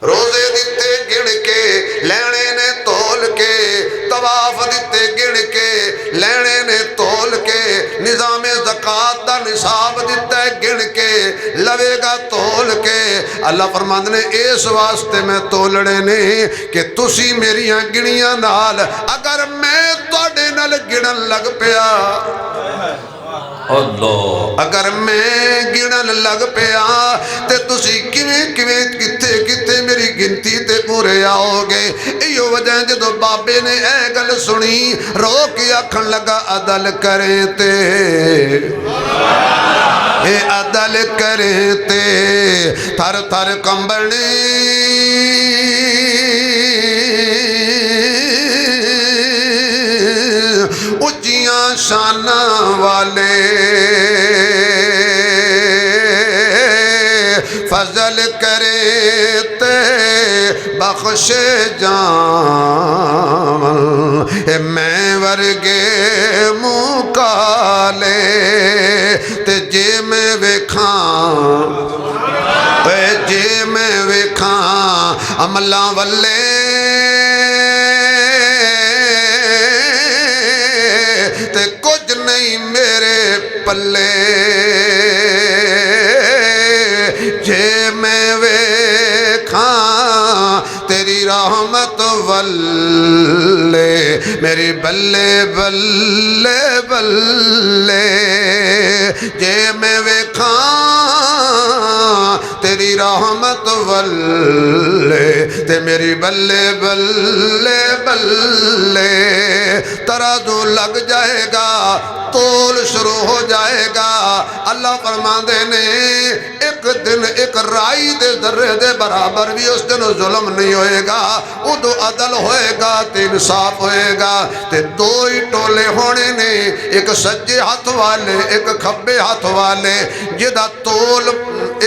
روزے دیتے گن کے، لینے نے تول کے، طواف دیتے گن کے، لینے نے تول کے، نظام زکاة دا نصاب دیتا ہے گن کے، لوے گا تول کے۔ اللہ فرماند نے اس واسطے میں تولڑے نے کہ تسی میریاں گنیاں نال اگر میں توڑے نال گنن لگ پیا، اللہ اگر میں گنن لگ پیا تے تسی کتے میری گنتی تے پورے آؤ گے۔ ایو وجہ جدو بابے نے اے گل سنی رو کے آکھن لگا عدل کریں تے اے عدل کریں تے تھر تھر کمبنی اچیاں شانہ والے فضل کرے تے بخش جان میں ورگے مکالے تے جے میں ویکھاں جے میں ویکھاں عملاں والے تے کچھ نہیں میرے پلے جے میں ویکھاں رحمت والے میری بلے بلے بلے جے میں ویکھاں تیری رحمت والے تے میری بلے بلے بلے ترازو لگ جائے گا تول شروع ہو جائے گا اللہ فرماندے نے ایک دن ایک رائی دے ذرے دے برابر بھی اس دن ظلم نہیں ہوئے گا ادو عدل ہوئے گا تے انصاف ہوئے گا تے دو ہی ٹولے ہونے نے ایک سجے ہاتھ والے ایک کھبے ہاتھ والے جدا تول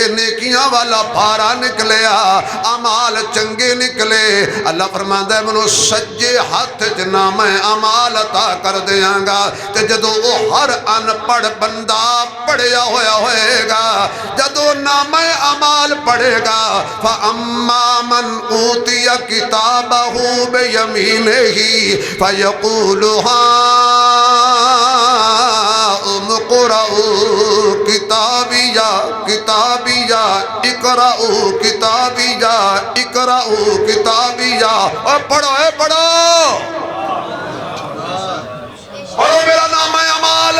نیکیاں والا بھارا نکلیا عمال چنگے نکلے اللہ فرماندہ ہے منو سجے ہاتھ جنا میں عمال عطا کر دیاں گا تے جدو وہ ہر ان پڑھ بندہ پڑھیا ہویا ہوئے گا جدو نام عمال پڑھے گا فَأَمَّا مَنْ أُوتِيَ كِتَابَهُ بِيَمِينِهِ فَيَقُولُ هَاؤُمُ اقْرَءُوا كِتَابِيَهْ كِتَابِيَهْ اقْرَءُوا كِتَابِيَهْ اقْرَءُوا كِتَابِيَهْ اور پڑھو پڑھو پڑھو میرا نام ہے عمال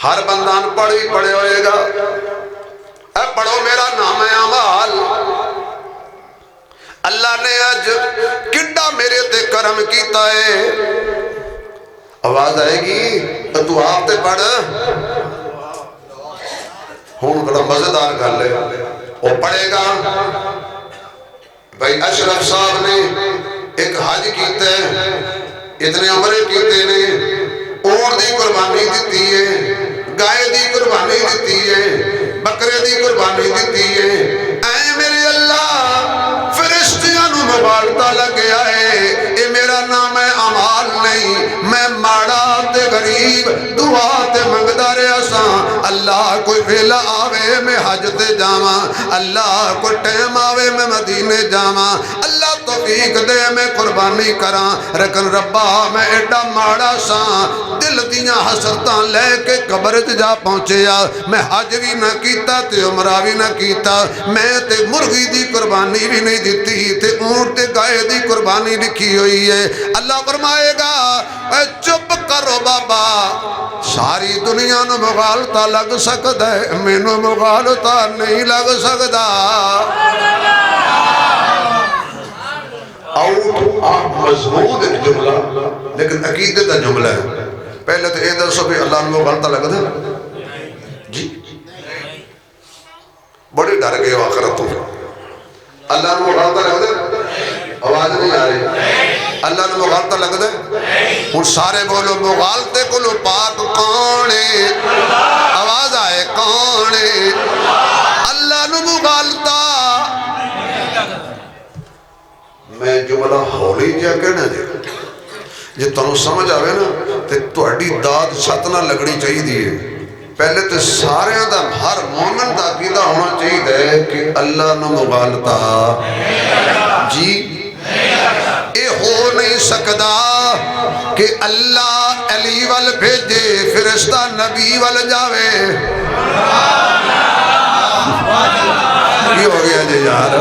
ہر بندان پڑھ بھی پڑھے ہوئے گا اے پڑھو میرا نام ہے عمال اللہ نے اج کڈا میرے تے کرم کیتا ہے آواز آئے گی تو آپ تے پڑھ ہون بڑا مزیدار گل ہے وہ پڑھے گا بھائی اشرف صاحب نے ایک حج کیتا ہے اتنے عمرے کیتے نے اونٹ دی قربانی دیتی ہے گائے دی قربانی دیتی ہے بکرے دی قربانی دیتی ہے اے میرے اللہ فرشتیاں نو مبالتا لگیا ہے اے میرا نام ہے عمال نہیں میں ماڑا تے غریب دعا تے منگدا رہیا ساں اللہ کوئی ویلا آوے میں حج تے جاواں اللہ کوئی ٹائم آوے میں مدینے جاواں اللہ توفیق دے میں قربانی کراں لیکن ربا میں ایڈا ماڑا ساں دل دیاں حسرتاں لے کے قبر جا پہنچیا میں حج بھی نہ کیتا تے عمرہ بھی نہ کیتا میں تے مرغی دی قربانی بھی نہیں دیتی تے اونٹ تے گائے دی قربانی لکھی ہوئی ہے اللہ فرمائے گا اے چپ کرو بابا ساری دنیا نو مغالطہ لگ سکتا ہے مینوں مغالطہ نہیں لگ سکتا آپ مضمون ایک جملہ لیکن عقیدت دا جملہ ہے پہلے تو یہ دسو بھی اللہ نے مغالطہ لگتا ہے جی بڑی ڈر گئے ہو آخرت تو اللہ نے مغالطہ لگتا ہے آواز نہیں آ رہی اللہ نے مغالطہ لگتا ہے ہن سارے بولو مغالطے کو لو پاک کون ہے آواز آئے کون ہے اللہ نے مغالطہ میں جملہ ہولی جا کہنا جی جی تنہوں سمجھ آوے نا تے توڑی داد چھت نہ لگڑی چاہی دیئے پہلے تے سارے دا ہر مومن دا عقیدہ ہونا چاہی دے کہ اللہ نہ مغالطہ جی اے ہو نہیں سکدا کہ اللہ علی وال بھیجے فرشتہ نبی وال جاوے یہ ہو گیا جی یار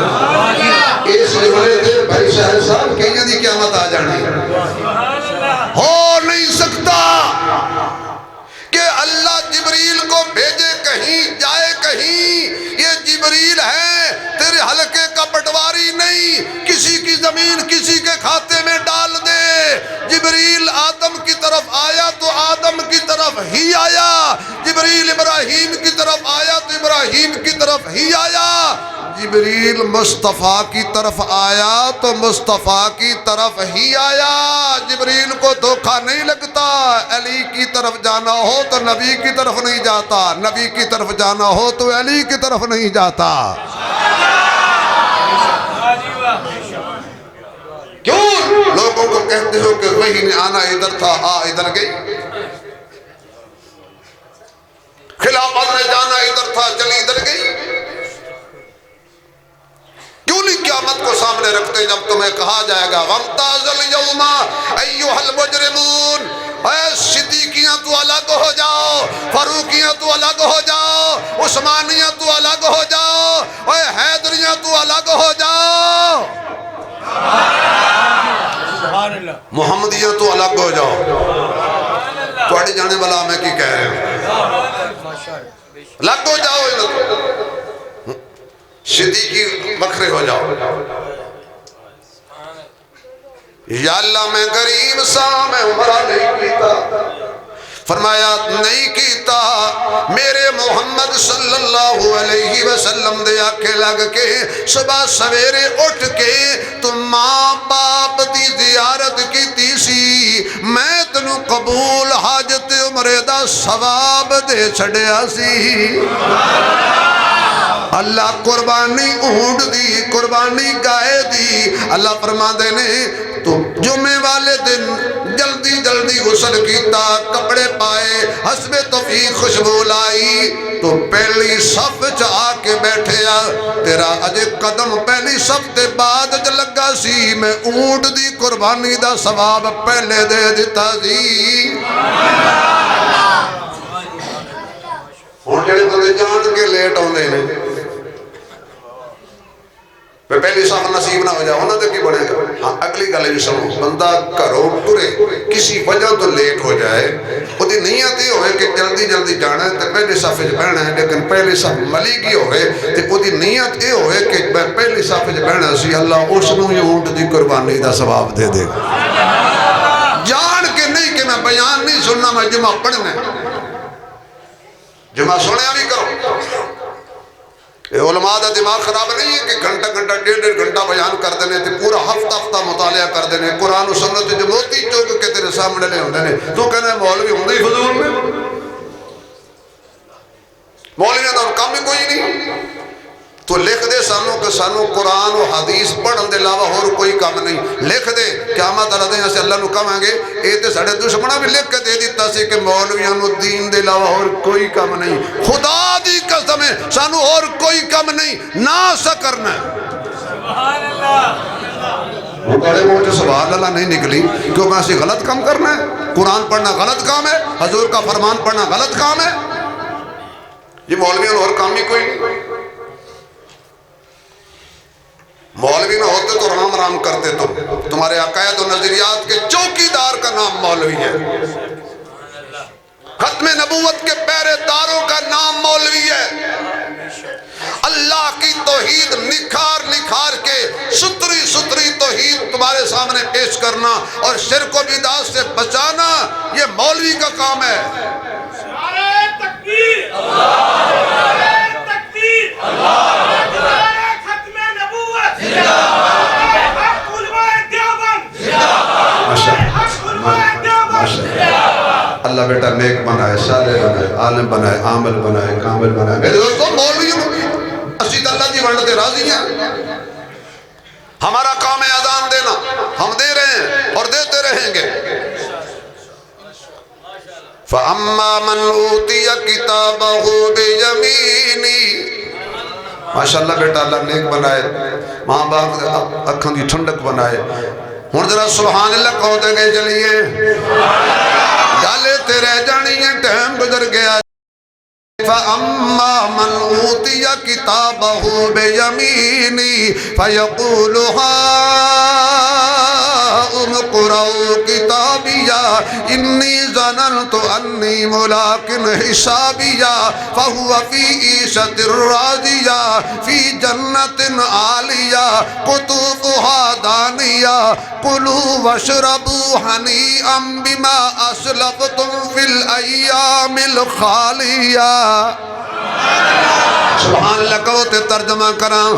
اس جملے تے بھائی شاہد صاحب کہیں دی قیامت آ جانی ہو نہیں سکتا کہ اللہ جبریل کو بھیجے کہیں جائے کہیں یہ جبریل ہے تیرے حلقے کا پٹواری نہیں کسی کی زمین کسی کے کھاتے میں ڈال دے جبریل آدم کی طرف آیا تو آدم کی طرف ہی آیا جبریل ابراہیم کی طرف آیا تو ابراہیم کی طرف ہی آیا جبریل مصطفیٰ کی طرف آیا تو مصطفیٰ کی طرف ہی آیا جبریل کو دھوکہ نہیں لگتا علی کی طرف جانا ہو تو نبی کی طرف نہیں جاتا نبی کی طرف جانا ہو تو علی کی طرف نہیں جاتا کیوں لوگوں کو کہتے ہو کہ وہی نے آنا ادھر تھا ادھر گئی خلافت نے جانا ادھر تھا چلی ادھر گئی کیوں نہیں قیامت کو سامنے رکھتے جب تمہیں کہا جائے گا وَامْتَازَ الْيَوْمَ أَيُّهَا الْمُجْرِمُونَ اے صدیقیاں تو الگ ہو جاؤ فاروقیاں تو الگ ہو جاؤ عثمانیاں تو الگ ہو جاؤ اے حیدریاں تو الگ ہو جاؤ لگو جاؤ صدیقی بکھرے ہو جاؤ. یا اللہ میں غریب سا میں عمرہ نہیں کیتا. فرمایا نہیں کیتا. میرے محمد صلی اللہ علیہ وسلم دے آکے لگ کے صبح سویرے اٹھ کے تم ماں باپ دی زیارت کیتی سی. میں تنو قبول حاجت عمرے دا ثواب دے چھڑیا سی. اللہ قربانی اونٹ دی قربانی گائے دی. اللہ فرما دے نے تو جمعے والے دن جلدی جلدی غسل کیتا کپڑے پائے حسب توفیق خوشبو لائی تو پہلی صف آ کے بیٹھے آ. تیرا اجے قدم پہلی صف تے بعد ج لگا سی میں اونٹ دی قربانی دا ثواب پہلے دے دیتا سی. ہوں جڑے بندے جان کے لیٹ آتے ہیں پہلی صف نصیب نہ ہو جائے انہوں نے کی بڑھے گا. ہاں اگلی گل بھی سنو. بندہ گھروں ٹرے کسی وجہ تو لیٹ ہو جائے وہ نیت یہ ہوئے کہ جلدی جلدی جانا ہے تو پہلی صف بہنا ہے لیکن پہلی صف ملی کی ہوئے تو وہ نیت یہ ہوئے کہ میں پہلی صف بہنا سی اللہ اس نو یہ اونٹ دی قربانی دا ثواب دے دے گا. جان کے نہیں کہ میں بیان نہیں سننا میں جمعہ پڑھنا جمعہ سنیا بھی کرو. علماء دا دماغ خراب نہیں ہے کہ گھنٹہ گھنٹہ ڈیڑھ ڈیڑھ گھنٹہ بیان کر دینے تھے پورا ہفتہ ہفتہ مطالعہ کر دینے قرآن و سنت جو موتی چوک کے تیرے سامنے لے ہوندے نے تو کہنا ہے مولوی ہوندے ہی فضول میں. مولوی دا کام ہی کوئی نہیں. تو لکھ دے سانوں کہ سانوں قرآن و حدیث پڑھن دے علاوہ اور کوئی کام نہیں. لکھ دے قیامت اللہ دے سے اللہ نو کہاں گے اے تے ساڑے دشمنہ بھی لکھ کے دے دیتا سے کہ مولویاں نو دین دے علاوہ اور کوئی کام نہیں. خدا دی قسم ہے سانوں اور کوئی کام نہیں نہ سا کرنا ہے. سبحان اللہ. وہ کہے وہ جو سبحان اللہ نہیں نکلی کیونکہ ایسی غلط کام کرنا ہے. قرآن پڑھنا غلط کام ہے. حضور کا فرمان پڑھنا غلط کام ہے. یہ مولویاں اور کام ہی کوئی نہیں. مولوی نہ ہوتے تو رام رام کرتے تمہارے عقائد و نظریات کے چوکیدار کا نام مولوی ہے. ختم نبوت کے پہرے داروں کا نام مولوی ہے. اللہ کی توحید نکھار نکھار کے ستری ستری توحید تمہارے سامنے پیش کرنا اور شرک و بدعت سے بچانا یہ مولوی کا کام ہے. نعرہ تکبیر نعرہ تکبیر اللہ بیٹا نیک بنائے صالح بنائے عالم بنائے عامل بنائے کامل بنائے. میرے دوستو مولویوں اسید اللہ کی ونڈتے راضی ہیں. ہمارا کام ہے اذان دینا. ہم دے رہے ہیں اور دیتے رہیں گے. فَأَمَّا مَنْ أُوتِيَ كِتَابَهُ بِيَمِينِهِ. ماشاءاللہ بیٹا اللہ نیک بنائے ماں باپ اکھاں دی ٹھنڈک بنائے. ہن ذرا سبحان اللہ کہو دے گے چلیے گالے تیرے جانی ہیں ٹائم گزر گیا. فَأَمَّا مَنْ أُوتِيَ كِتَابَهُ بِيَمِينِهِ فَيَقُولُ هَاؤُمُ اقْرَءُوا كِتَابِيَهْ إِنِّي ظَنَنْتُ أَنِّي مُلَاقٍ حِسَابِيَهْ فَهُوَ فِي عِيشَةٍ رَاضِيَةٍ فِي جَنَّةٍ عَالِيَةٍ قُطُوفُهَا دَانِيَةٌ كُلُوا وَاشْرَبُوا هَنِيئًا بِمَا أَسْلَفْتُمْ فِي الْأَيَّامِ الْخَالِيَةِ. سبحان اللہ کہو تے ترجمہ کراں.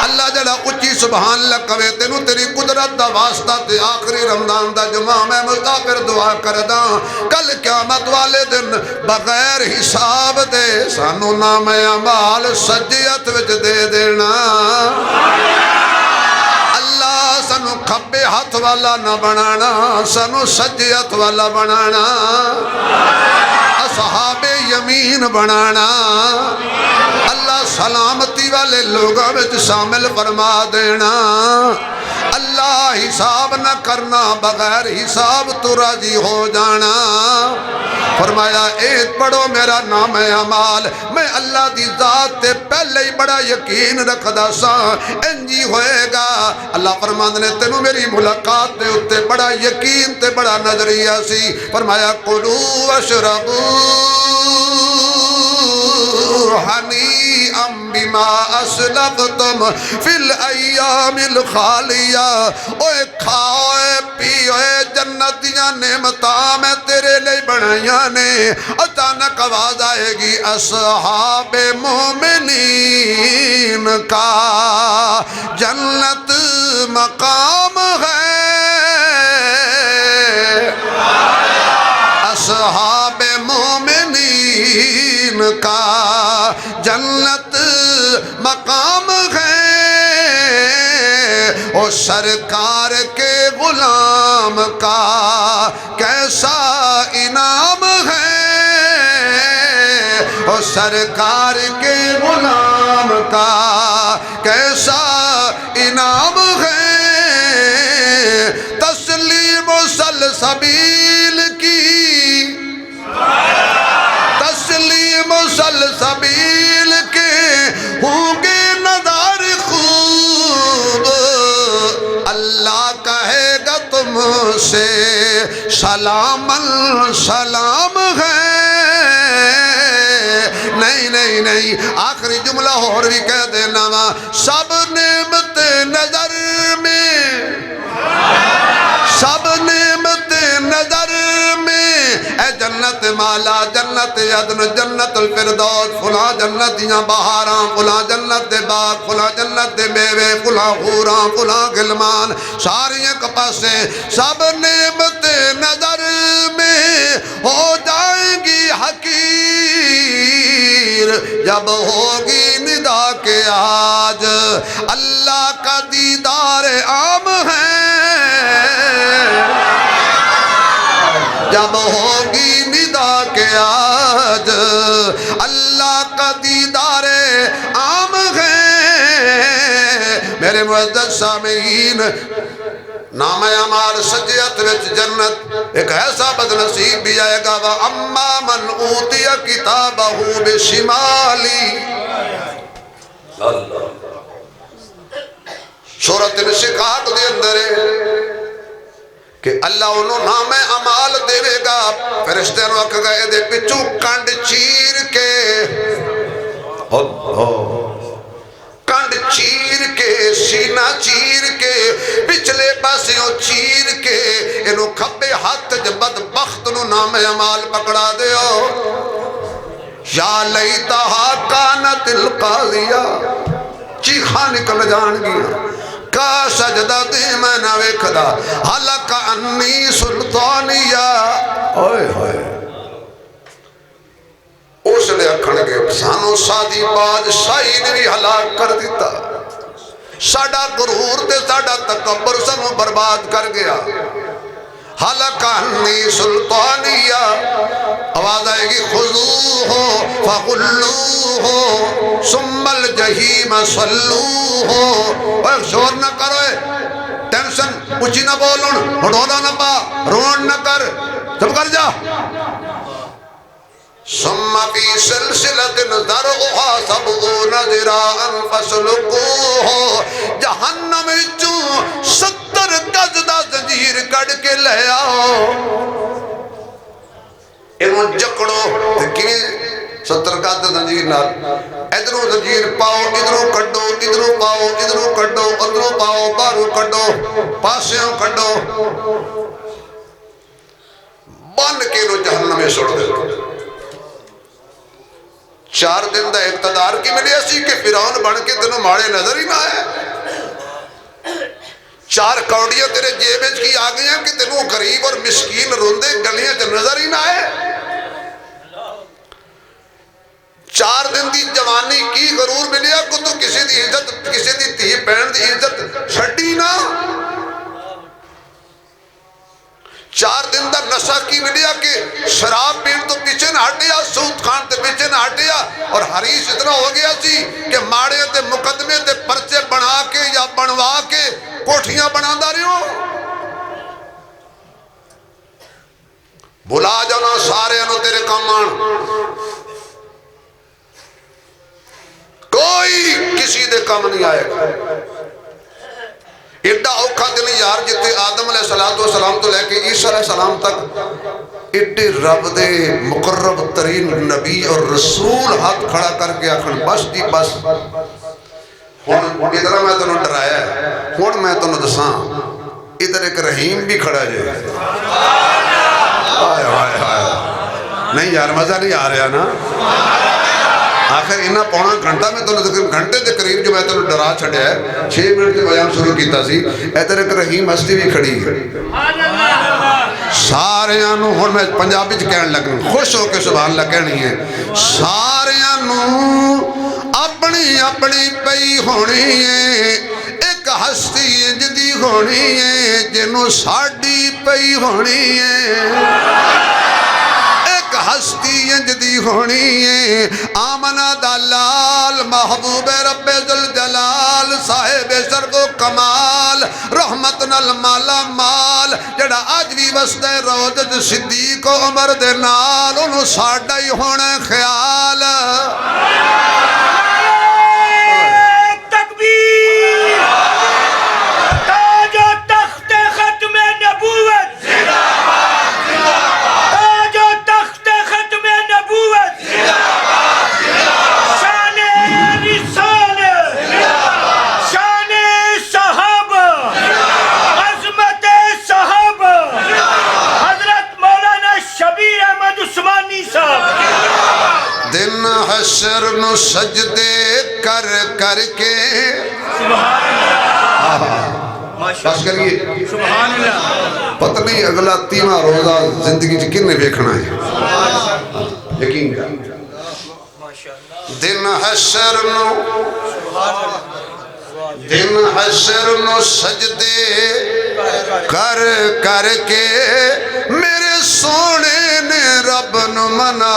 اللہ جڑا اچھی سبحان اللہ کہے تینوں تیری قدرت دا واسطہ تے آخری رمضان دا جمعہ میں مسافر دعا کرداں کل قیامت والے دن بغیر حساب دے سانو نام اعمال سجیت وچ دے دینا. اللہ سانو کھبے ہاتھ والا نہ بنانا سانو سجے ہاتھ والا بنانا اصحاب یمین بنانا. اللہ سلامتی والے لوگوں میں شامل فرما دینا. اللہ اللہ حساب نہ کرنا بغیر حساب تو راضی ہو جانا فرمایا اے پڑھو میرا نام اعمال میں اللہ دی ذات تے پہلے ہی بڑا یقین رکھدا سا انجی ہوئے گا اللہ فرماند نے تینوں میری ملاقات دے اتے بڑا یقین تے بڑا نظریہ سی فرمایا کلوا واشربوا حنیئا بما اسلفتم فی الایام الخالیہ اوے کھاؤ پیو جنت دیاں نعمتاں میں تیرے لئے بنائیاں نے اچانک آواز آئے گی اصحاب مومنین کا جنت مقام ہے اصحاب مومنین کا جنت مقام ہے او سرکار کے غلام کا کیسا انعام ہے او سرکار کے غلام کا کیسا انعام ہے تسلیم و سلسبیل کی تسلیم و سلسبیل کے ہوں گے نظار خوب اللہ کہے گا تم سے سلام سلام ہے نہیں آخری جملہ اور بھی کہہ دینا سب نعمت نظر میں سب نعمت نظر میں اے جنت مالا جنت عدن جنت الفردوس فلاں جنت دیاں بہاراں فلاں جنت دے باغ فلاں جنت دے میوے فلاں حوراں فلاں غلمان ساریاں کپاسے سب نعمت نظر میں ہو جائیں گی حقیر جب ہوگی ندا کے آج اللہ کا دیدار عام ہے جب ہوگی ندا کے آج اللہ کا دیدار عام ہے میرے معزز سامعین نام اعمال سجیت وچ جنت ایک ایسا بدنصیب بھی آئے گا وَأَمَّا مَنْ أُوتِيَ كِتَابَهُ بِشِمَالِهِ سورۃ الانشقاق دے اندر کہ اللہ انہوں نام اعمال دے گا فرشتے نو آکھ گئے دے پچھو کنڈ چیر کے کنڈ چیر کے سینہ چیر کے پچھلے پاسیوں چیر کے انہوں کھبے ہاتھ جبت بخت نو نام اعمال پکڑا دے یا لیتہا کانت القاضیہ چیخاں نکل جان گیا کا سجدہ دے میں نہ ویکھدا حلق انی سلطانیہ اوئے ہوئے اس لئے اکھڑ گئے سانو سادی بادشاہی نے بھی ہلاک کر دیتا ساڑا غرور تے ساڑا تکبر سانو برباد کر گیا حلق انی سلطانیہ آواز آئے گی خذوہو فغلوہو ثم الجحیم صلوہو ایک شور نہ کرو ٹینشن اچھی نہ بولن ہڑولا نہ پا رون نہ کر چپ کر جا ثم فی سلسلت ذرعہا سبعون ذراعا فسلکوہو جہنم چوں 70 گز دا زنجیر کڑ کے لے آؤ انہوں جکڑو دیکھیں 70 گز دا زنجیر نال ادھروں زنجیر پاؤ ادھروں کڈو ادھروں پاؤ ادھروں کڈو ادھروں پاؤ باروں کڈو پاسیوں کڈو بن کے انہوں جہنم میں سڑ دے 4 دن دا اقتدار کی ملی اسی کہ فیرون بن کے تینوں ماڑے نظر ہی نہ آئے 4 کوڑیاں تیرے جیبج کی آگئیاں کہ تینوں غریب اور مسکین روندے گلیاں جو نظر ہی نہ آئے 4 دن دی جوانی کی غرور ملیا کو تو کسی دی عزت کسی دی تھی پہن دی عزت چھڑی نہ 4 دن دا نشہ کی ملیا کہ شراب پین تو پیچھے نہ ہٹیا، سود کھان تے پیچھے نہ ہٹیا، اور حریص اتنا ہو گیا سی کہ ماڑے تے مقدمے تے پرچے بنا کے یا بنوا کے کوٹھیاں بنا دا رہے ہو۔ بھلا جانا سارے انہوں تیرے کامان، کوئی کسی دے کام نہیں آئے گا۔ ایڈا اوکھا دن یار جتے آدم علیہ السلام تو لے کے عیسیٰ علیہ السلام تک ایڈے رب دے مقرب ترین نبی اور رسول ہاتھ کھڑا کر کے آخر بس جی بس ادھر میں تنہوں ڈرایا ہے، ہون میں تنہوں دساں ادھر ایک رحیم بھی کھڑا جائے۔ آئے آئے آئے نہیں یار مزہ نہیں آ رہا نا۔ آخر انہا پونا گھنٹہ میں تو گھنٹے دے قریب جو میں تو ڈرا چھڑیا ہے، 6 منٹ کے بیان شروع کیتا سی، ایدر ایک رحیم ہستی بھی کھڑی ہے۔ سارے آنوں ہون میں پنجابی چھ کہنے لگنے خوش ہو کے سبحان اللہ کہنی ہے، سارے آنوں اپنی اپنی پئی ہونی ہے، ایک ہستی جدی ہونی ہے جنہوں ساڑی پئی ہونی ہے، ہستی انجدی ہونی ہے، آمنہ دلال محبوب رب ذوالجلال صاحب شرف و کمال رحمتنا المالا مال جڑا آج بھی وسط روضت صدیق و عمر دے نال انہوں ساڑھا ہی ہونے خیال۔ تکبیر تاج و تخت ختم نبوت دن حشر نو سجدے کر کر کے بس کریے پتہ نہیں اگلا 3 روزہ زندگی چھ کنے بیکھنا ہے یقین دن حشر نو سجدے کر کر کے میرے سونے نے رب نو منا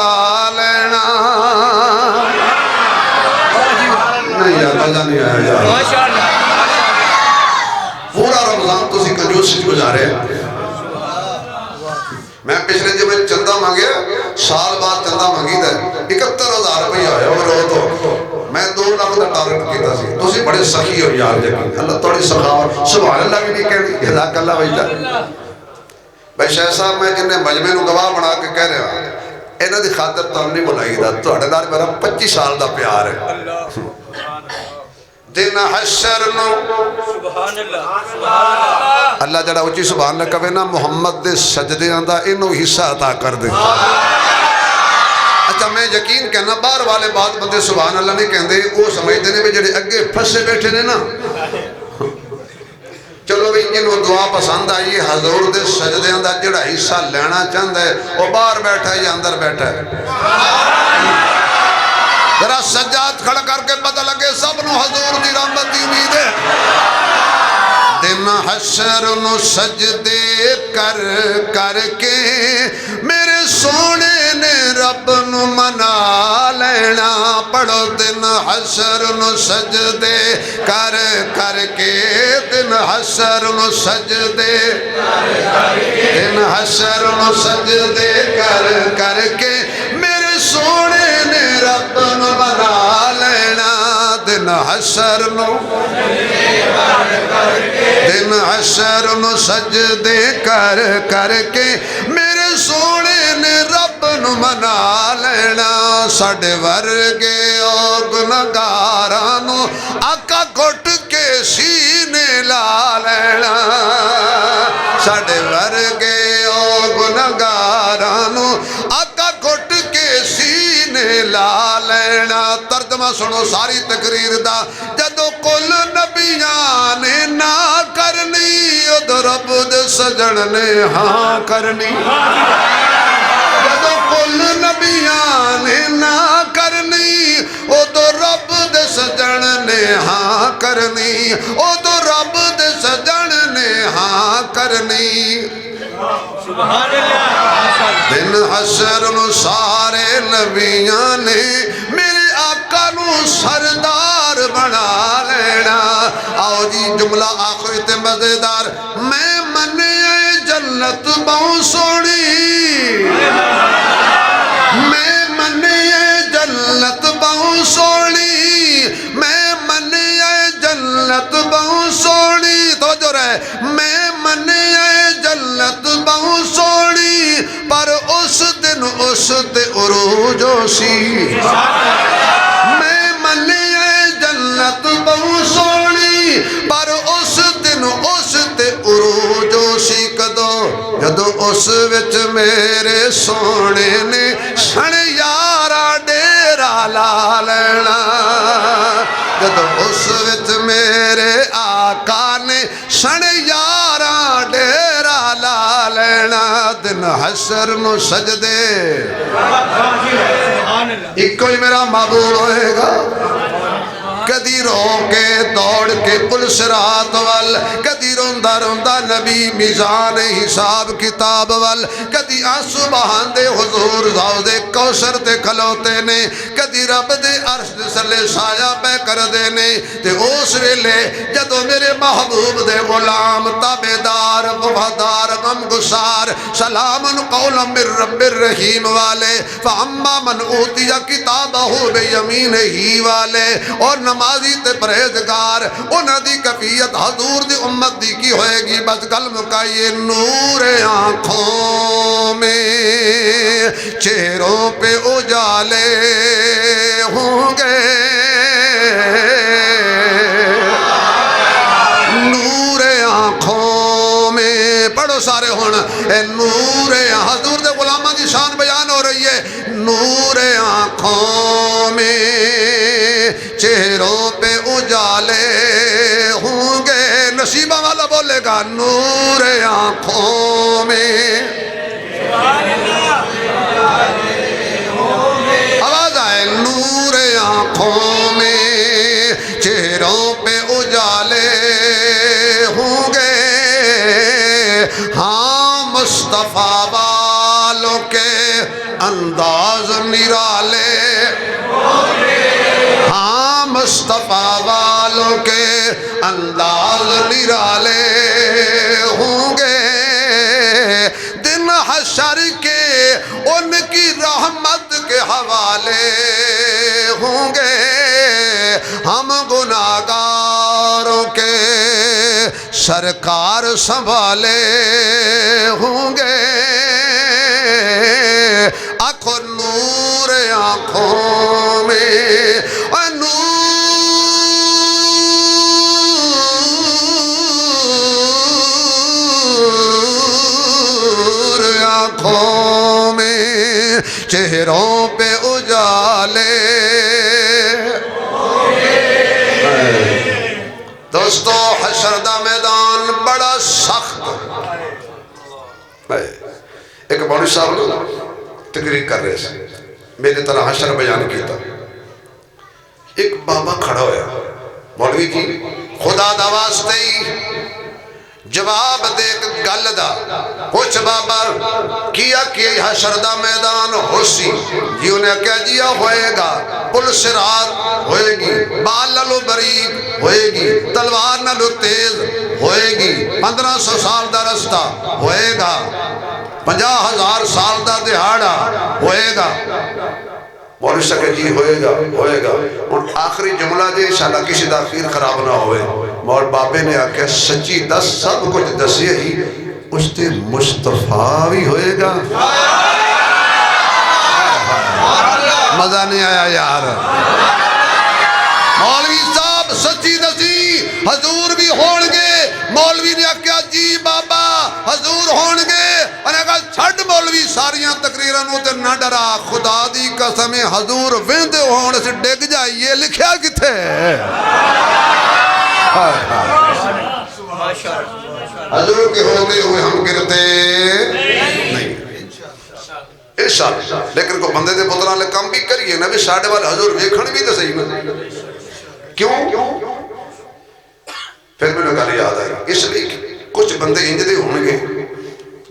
لینا۔ نہیں یار مزہ نہیں آیا یار، پورا رمضان تو سی کنجوسی گزارے۔ میں پچھلے جب میں چندہ مانگیا سال بعد چندہ مانگی تھا 71,000 روپیہ آیا اور وہ تو میں 2 لاکھ دا ٹارگٹ کیتا سی۔ تو سی بڑے سخی ہو یار یقین اللہ توڑی سخاوت سبحان اللہ بھی نہیں کہنی جزاک اللہ وجدہ۔ بھائی شاہ صاحب میں جنہیں مجمع نو گواہ بنا کے کہہ رہے ہیں انہاں دی خاطر تو نہیں بلائی دا تو اڑے دار میرا 25 سال دا پیار ہے۔ دن حشر نو اللہ جڑا اچھی سبحان اللہ کہے نا محمد دے سجدے آندہ انہوں حصہ عطا کر دے۔ اچھا میں یقین کہنا باہر والے بات بندے سبحان اللہ نہیں کہندے وہ سمجھتے نے بھی جڑے اگے پھسے بیٹھے نے نا چلو بھی جنہوں دعا پسند آئیے حضور دے سجدے اندر جڑا حصہ لینا چاہتا ہے وہ باہر بیٹھا ہے یا اندر بیٹھا ہے؟ ذرا سجاد کھڑا کر کے پتہ لگے سب نو حضور دی رحمت دی امید ہے۔ دن حشر نو سجدے کر کر کے میرے سونے نے رب نو منا لینا۔ پڑھو دن حشر نو سجدے کر کر کے دن حشر نو سجدے دن حشر نو سجدے کر کر کے میرے سونے نے رب نو منا لینا۔ دن حشر نو سجدے کر کر کے میرے سونے نے رب نو منا لینا۔ ساڑھے ورگے او گناہگارانو آقا گھٹ کے سینے لا لینا۔ ساڑھے ورگے او گناہگارانو آقا گھٹ کے سینے لا لینا۔ ترجمہ سنو ساری تقریر دا جدو کل نبیان نے نہ کرنی ادھر رب دے سجن نے ہاں کرنی۔ جدو کل نبیان نے نہ کرنی ادھر رب دے سجن نے ہاں کرنی ادھر رب دے سجن نے ہاں کرنی۔ دن حشر نو سارے نبیاں نے میرے آقا نو سردار بنا لینا آؤ جی جملہ آخری تے مزیدار میں منی جنت بہوں سوڑی میں منی جنت بہوں سوڑی میں منی جنت بہوں سوڑی تو جو رہے میں منی جنت بہوں سوڑی پر اس دن اس تے عروج سی میں منی جنت بہوں سوڑی پر اس دن اس تے عروج سی کدو جدو اس وچ میرے سونے نے سن یارا ڈیرا لا لینا جدو اس وچ میرے آقا نے سن یارا ڈیرا لا لینا دن حشر نو سجدے ایک کوئی میرا محبوب ہوئے گا کدی رو کے دوڑ کے پل صراط وال کدی روندہ روندہ نبی میزان حساب کتاب وال کدی آنسو بہاندے حضور زاؤدے کوثر تے کھلوتے نے کدی رب دے عرش دے سلے سایہ پہ کر دینے تے اس ویلے جدو میرے محبوب دے غلام تابدار وفادار غم گسار سلام قولا من رب الرحیم والے فاما من اوتی کتابہ بیمین ہی والے اور نمازی تے پرہیزگار انہاں دی کفیت حضور دی امت دی کی ہوئے گی بس قلم کا یہ نور آنکھوں میں چہروں پہ اجالے ہوں گے نور آنکھوں میں پڑھو سارے ہونا اے نور حضور دے غلامہ دی شان بیان ہو رہی ہے نور آنکھوں میں چہروں پہ اجالے ہوں گے نصیبہ والا بولے گا نور آنکھوں میں آواز آئے نور آنکھوں میں چہروں پہ اجالے ہوں گے ہاں مصطفیٰ والوں کے انداز نرالے ہاں مصطفیٰ والوں کے انداز نرالے ہوں گے دن حشر کے ان کی رحمت کے حوالے ہوں گے ہم گناہگاروں کے سرکار سنبھالے ہوں گے آنکھوں نور آنکھوں میں آنکھوں میں چہروں پہ اجالے دوستو حشر دا میدان بڑا سخت ایک مولوی صاحب تقریر کر رہے ہیں میرے طرح حشر بیان کیتا ایک بابا کھڑا ہویا مولوی جی خدا دا واسطے ہی جواب دے گل دا کچھ بابا کیا کہ حشر دا میدان ہو سی جی انہیں کہا جیا ہوئے گا پل صراط ہوئے گی بال نلو بریق ہوئے گی تلوار نلو تیز ہوئے گی 1500 سال دا رستہ ہوئے گا 50,000 سال دا دہاڑا ہوئے گا مولوی سکے جی ہوئے گا اور آخری جملہ دے انشاءاللہ کسی دا خیر خراب نہ ہوئے مول بابے نے آکھا سچی دس سب کچھ دسیے ہی اس تے مصطفیٰ بھی ہوئے گا مزہ نہیں آیا یار مولوی صاحب سچی دسی حضور بھی ہونگے مولوی نے آکھا جی بابا حضور ہونگے انہیں کہا چھڑ مولوی ساریاں تقریران ہوتے نہ ڈرا خدا دی قسم حضور ویندے ہونے سے ڈگ جائیے لکھیا کتے حضور کے ہوتے ہوئے ہم گرتے نہیں انشاءاللہ لیکن کو بندے دے پتران لے کم بھی کریے نبی ساڑھے والے حضور ویکھن بھی تو صحیح نا کیوں پھر میں نے کہا یاد آئی اس لیے کچھ بندے انجدے ہوں گے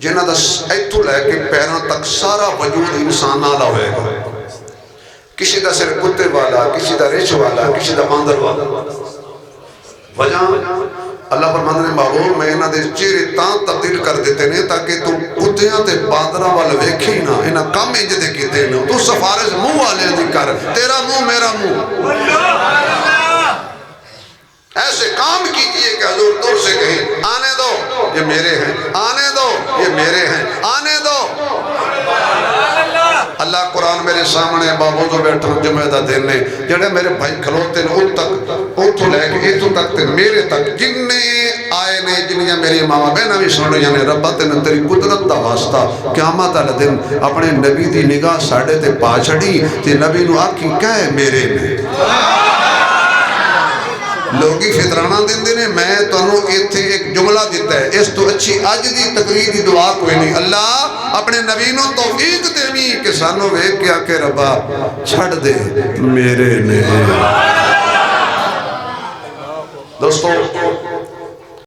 جنہاں دا ایتھو لے کے پیروں تک سارا وجود انسان نالا ہوئے گا. کسی دا سر کتے والا، کسی دا رچ والا، کسی دا باندر والا. وجہ اللہ فرماندے نے محبوب میں انہاں دے چہرے تاں تبدیل کر دیتے نے تاکہ تو کتیاں تے باندراں والا ویکھی نہ. انہاں کم انج دے کیتے نے. تو سفارش منہ والے دی کر، تیرا منہ میرا منہ. ایسے کام کیجئے کہ حضور دور سے کہیں آنے دو یہ میرے ہیں، آنے دو یہ میرے ہیں، آنے دو. اللہ قرآن میرے سامنے بابو تو بیٹھا جمعہ دا دینے جڑے میرے بھائی کھلوتے نے ان تک اتھو لے کے اتھو تک تے میرے تک جننے آئے نے جنیاں میری ماما بہنہ بھی سنو یعنی ربا تینے تیری قدرت دا واسطہ قیامت علی دن اپنے نبی دی نگاہ ساڑھے تے پا چھڑی تے نبی نو آکھی کہے میرے نے. لوگی فطرانہ دن دینے میں تو انہوں ایتھے ایک جملہ دیتا ہے اس تو اچھی آج دی تقریر دی دعا کوئی نہیں. اللہ اپنے نبینوں توفیق دیمی کہ سانو ویک کیا کہ ربا چھڑ دے میرے نے. دوستو